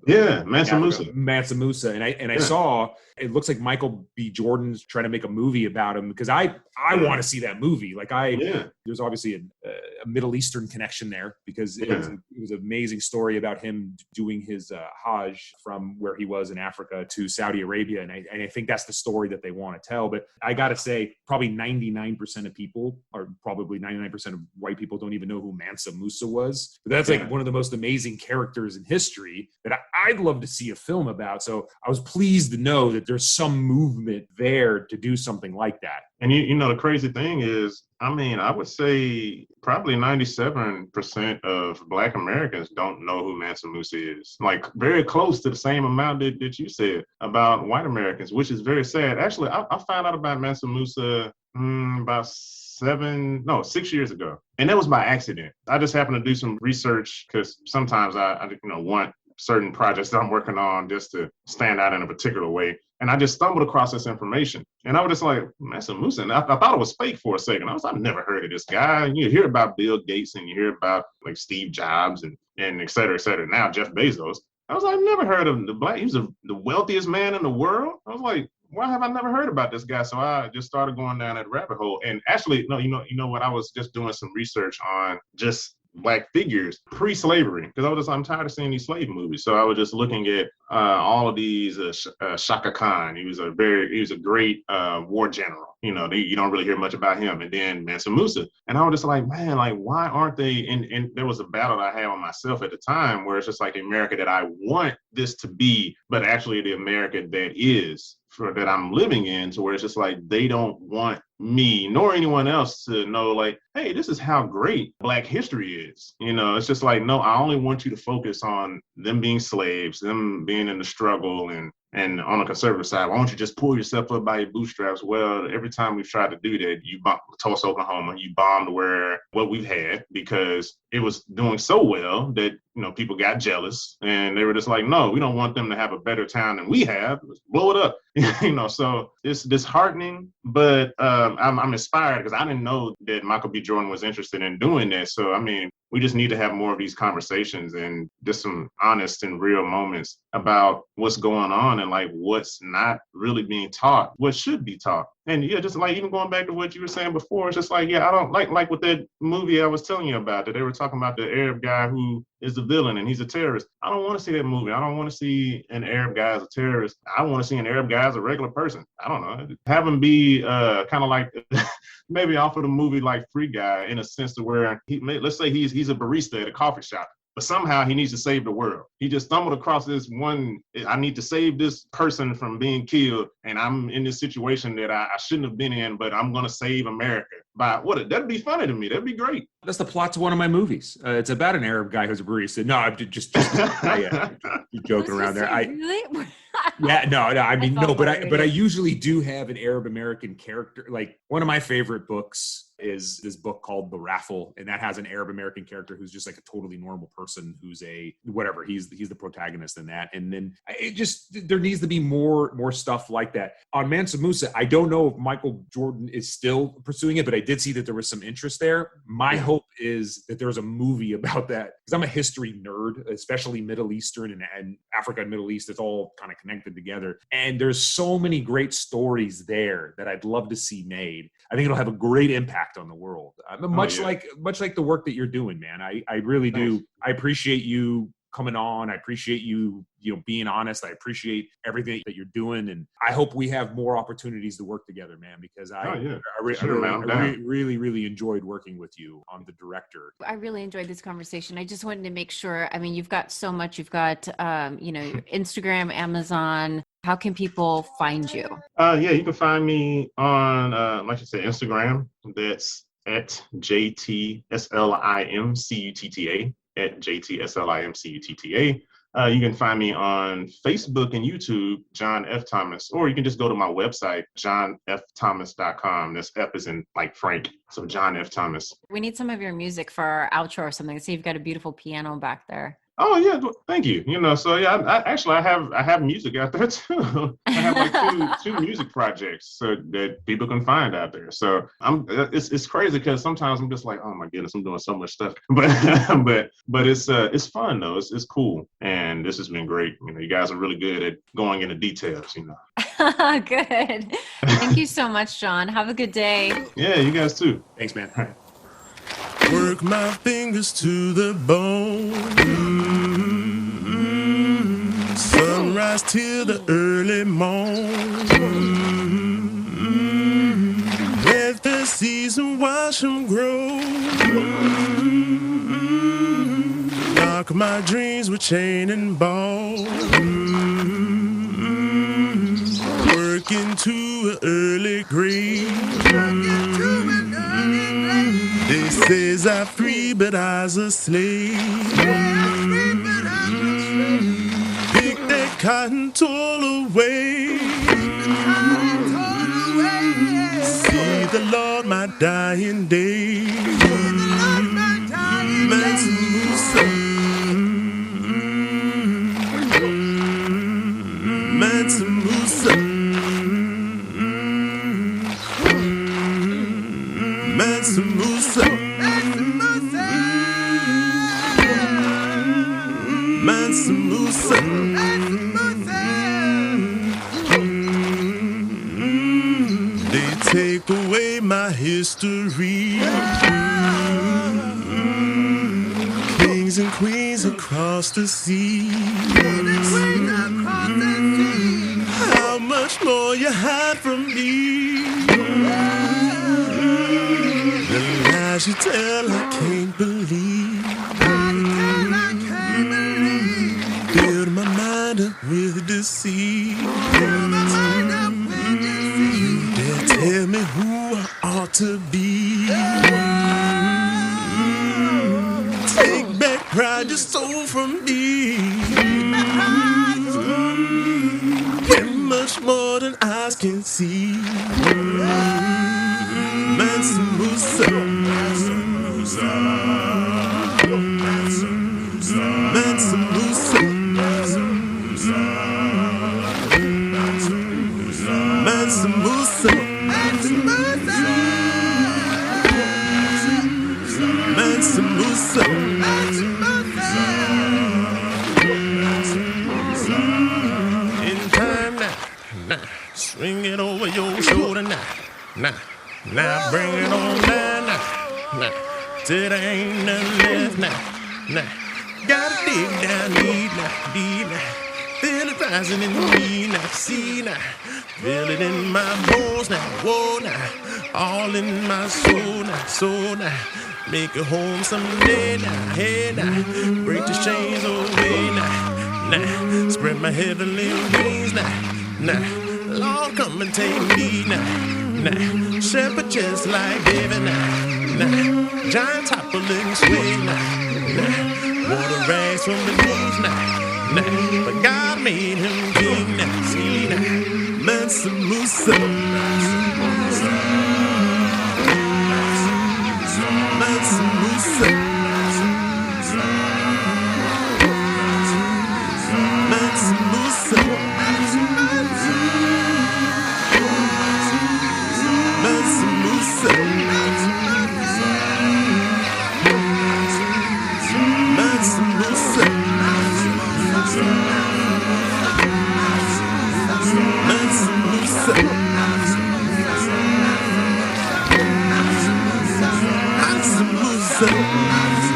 Mansa Musa. Mansa Musa, and I saw it looks like Michael B. Jordan's trying to make a movie about him, because I want to see that movie. Like there's obviously a Middle Eastern connection there, because it was an amazing story about him doing his Hajj from where he was in Africa to Saudi Arabia, and I think that's the story that they want to tell. But I got to say, probably 99% of people, or probably 99% of white people, don't even know who Mansa Musa was. But that's like one of the most amazing characters in history that I'd love to see a film about. So I was pleased to know that there's some movement there to do something like that. And the crazy thing is, I would say probably 97% of Black Americans don't know who Mansa Musa is. Like very close to the same amount that you said about white Americans, which is very sad. Actually, I found out about Mansa Musa about 6 years ago. And that was by accident. I just happened to do some research, because sometimes I want certain projects that I'm working on just to stand out in a particular way. And I just stumbled across this information. And I was just like, Mansa Musa. And I thought it was fake for a second. I've never heard of this guy. And you hear about Bill Gates, and you hear about like Steve Jobs and et cetera, et cetera. Now Jeff Bezos. I was like, I've never heard of he was the wealthiest man in the world. I was like, why have I never heard about this guy? So I just started going down that rabbit hole. And actually, no, you know what? I was just doing some research on just Black figures pre-slavery, because I'm tired of seeing these slave movies. So I was just looking at all of these. Shaka Khan, he was a great war general. you don't really hear much about him. And then Mansa Musa. And I was just like, man, like, why aren't they? And there was a battle that I had on myself at the time where it's just like the America that I want this to be, but actually the America that I'm living in, to where it's just like they don't want me nor anyone else to know, like, hey, this is how great Black history is. It's just like, no, I only want you to focus on them being slaves, them being in the struggle, and on the conservative side, why don't you just pull yourself up by your bootstraps? Well, every time we've tried to do that, you bombed Tulsa, Oklahoma, you bombed what we've had, because it was doing so well that, people got jealous and they were just like, no, we don't want them to have a better time than we have. Let's blow it up. So it's disheartening, but I'm inspired because I didn't know that Michael B. Jordan was interested in doing that. So, we just need to have more of these conversations and just some honest and real moments about what's going on and like what's not really being taught, what should be taught. And yeah, just like even going back to what you were saying before, it's just like, yeah, I don't like with that movie I was telling you about, that they were talking about the Arab guy who is the villain and he's a terrorist. I don't want to see that movie. I don't want to see an Arab guy as a terrorist. I want to see an Arab guy as a regular person. I don't know. Have him be kind of like maybe off of the movie like Free Guy, in a sense to where let's say he's a barista at a coffee shop, but somehow he needs to save the world. He just stumbled across this one, I need to save this person from being killed, and I'm in this situation that I shouldn't have been in, but I'm going to save America. That'd be funny to me. That'd be great. That's the plot to one of my movies. It's about an Arab guy who's a barista. No, I'm just joking around there. Really? Yeah, no. I mean, no, but I usually do have an Arab American character. Like, one of my favorite books is this book called The Raffle, and that has an Arab American character who's just like a totally normal person who's he's the protagonist in that. And then there needs to be more stuff like that. On Mansa Musa, I don't know if Michael Jordan is still pursuing it, but I did see that there was some interest there. My hope is that there's a movie about that, because I'm a history nerd, especially Middle Eastern and Africa and Middle East. It's all kind of connected together. And there's so many great stories there that I'd love to see made. I think it'll have a great impact on the world. Much like the work that you're doing, man. I really do. I appreciate you coming on. I appreciate you being honest. I appreciate everything that you're doing, and I hope we have more opportunities to work together, man, because I really enjoyed working with you on The Director. I really enjoyed this conversation. I just wanted to make sure, you've got so much. You've got your Instagram, Amazon. How can people find you? You can find me on like I said, Instagram. That's at JTSLIMCUTTA. At JTSLIMCUTTA. You can find me on Facebook and YouTube, John F. Thomas, or you can just go to my website, johnfthomas.com. This F is in like Frank, so John F. Thomas. We need some of your music for our outro or something. See, you've got a beautiful piano back there. Oh yeah, thank you. So yeah, I have music out there too. I have like two music projects so that people can find out there. So it's crazy because sometimes I'm just like, oh my goodness, I'm doing so much stuff. But it's fun though. It's cool, and this has been great. You guys are really good at going into details. Good. Thank you so much, John. Have a good day. Yeah, you guys too. Thanks, man. All right. Work my fingers to the bone. Sunrise till the early morn. Let the season wash them grow. Knock my dreams with chain and ball. Working to an early grave. They says I'm free, but I's a slave. Pick that cotton toll away. See the Lord my dying day. Mansa Musa. Mansa Musa. Mansa Musa. Mansa Musa. They take away my history. Kings and queens across the sea. How much more you hide from me? Build my mind up with deceit. They tell me who I ought to be. Take back pride you stole from me. Get much more than eyes can see. Mansa Musa. Mansa Musa. Mansa Musa. Mansa Musa. Mansa Musa. In time now, swing it over your shoulder now, bring it on down now, till there ain't nothing left now. Gotta dig down deep now, feel it rising in me now, see now, feel it in my bones now, whoa now, all in my soul now, make it home someday now, hey now, break the chains away now, spread my heavenly wings now, Lord come and take me now, shepherd just like David now, giant toppling sway now, water rags from the knees now, but God made him king now, see now, Mansa Musa. Mansa Musa. Mansa Musa. Mansa Musa. Mansa Musa. Mansa Musa. Mansa Musa.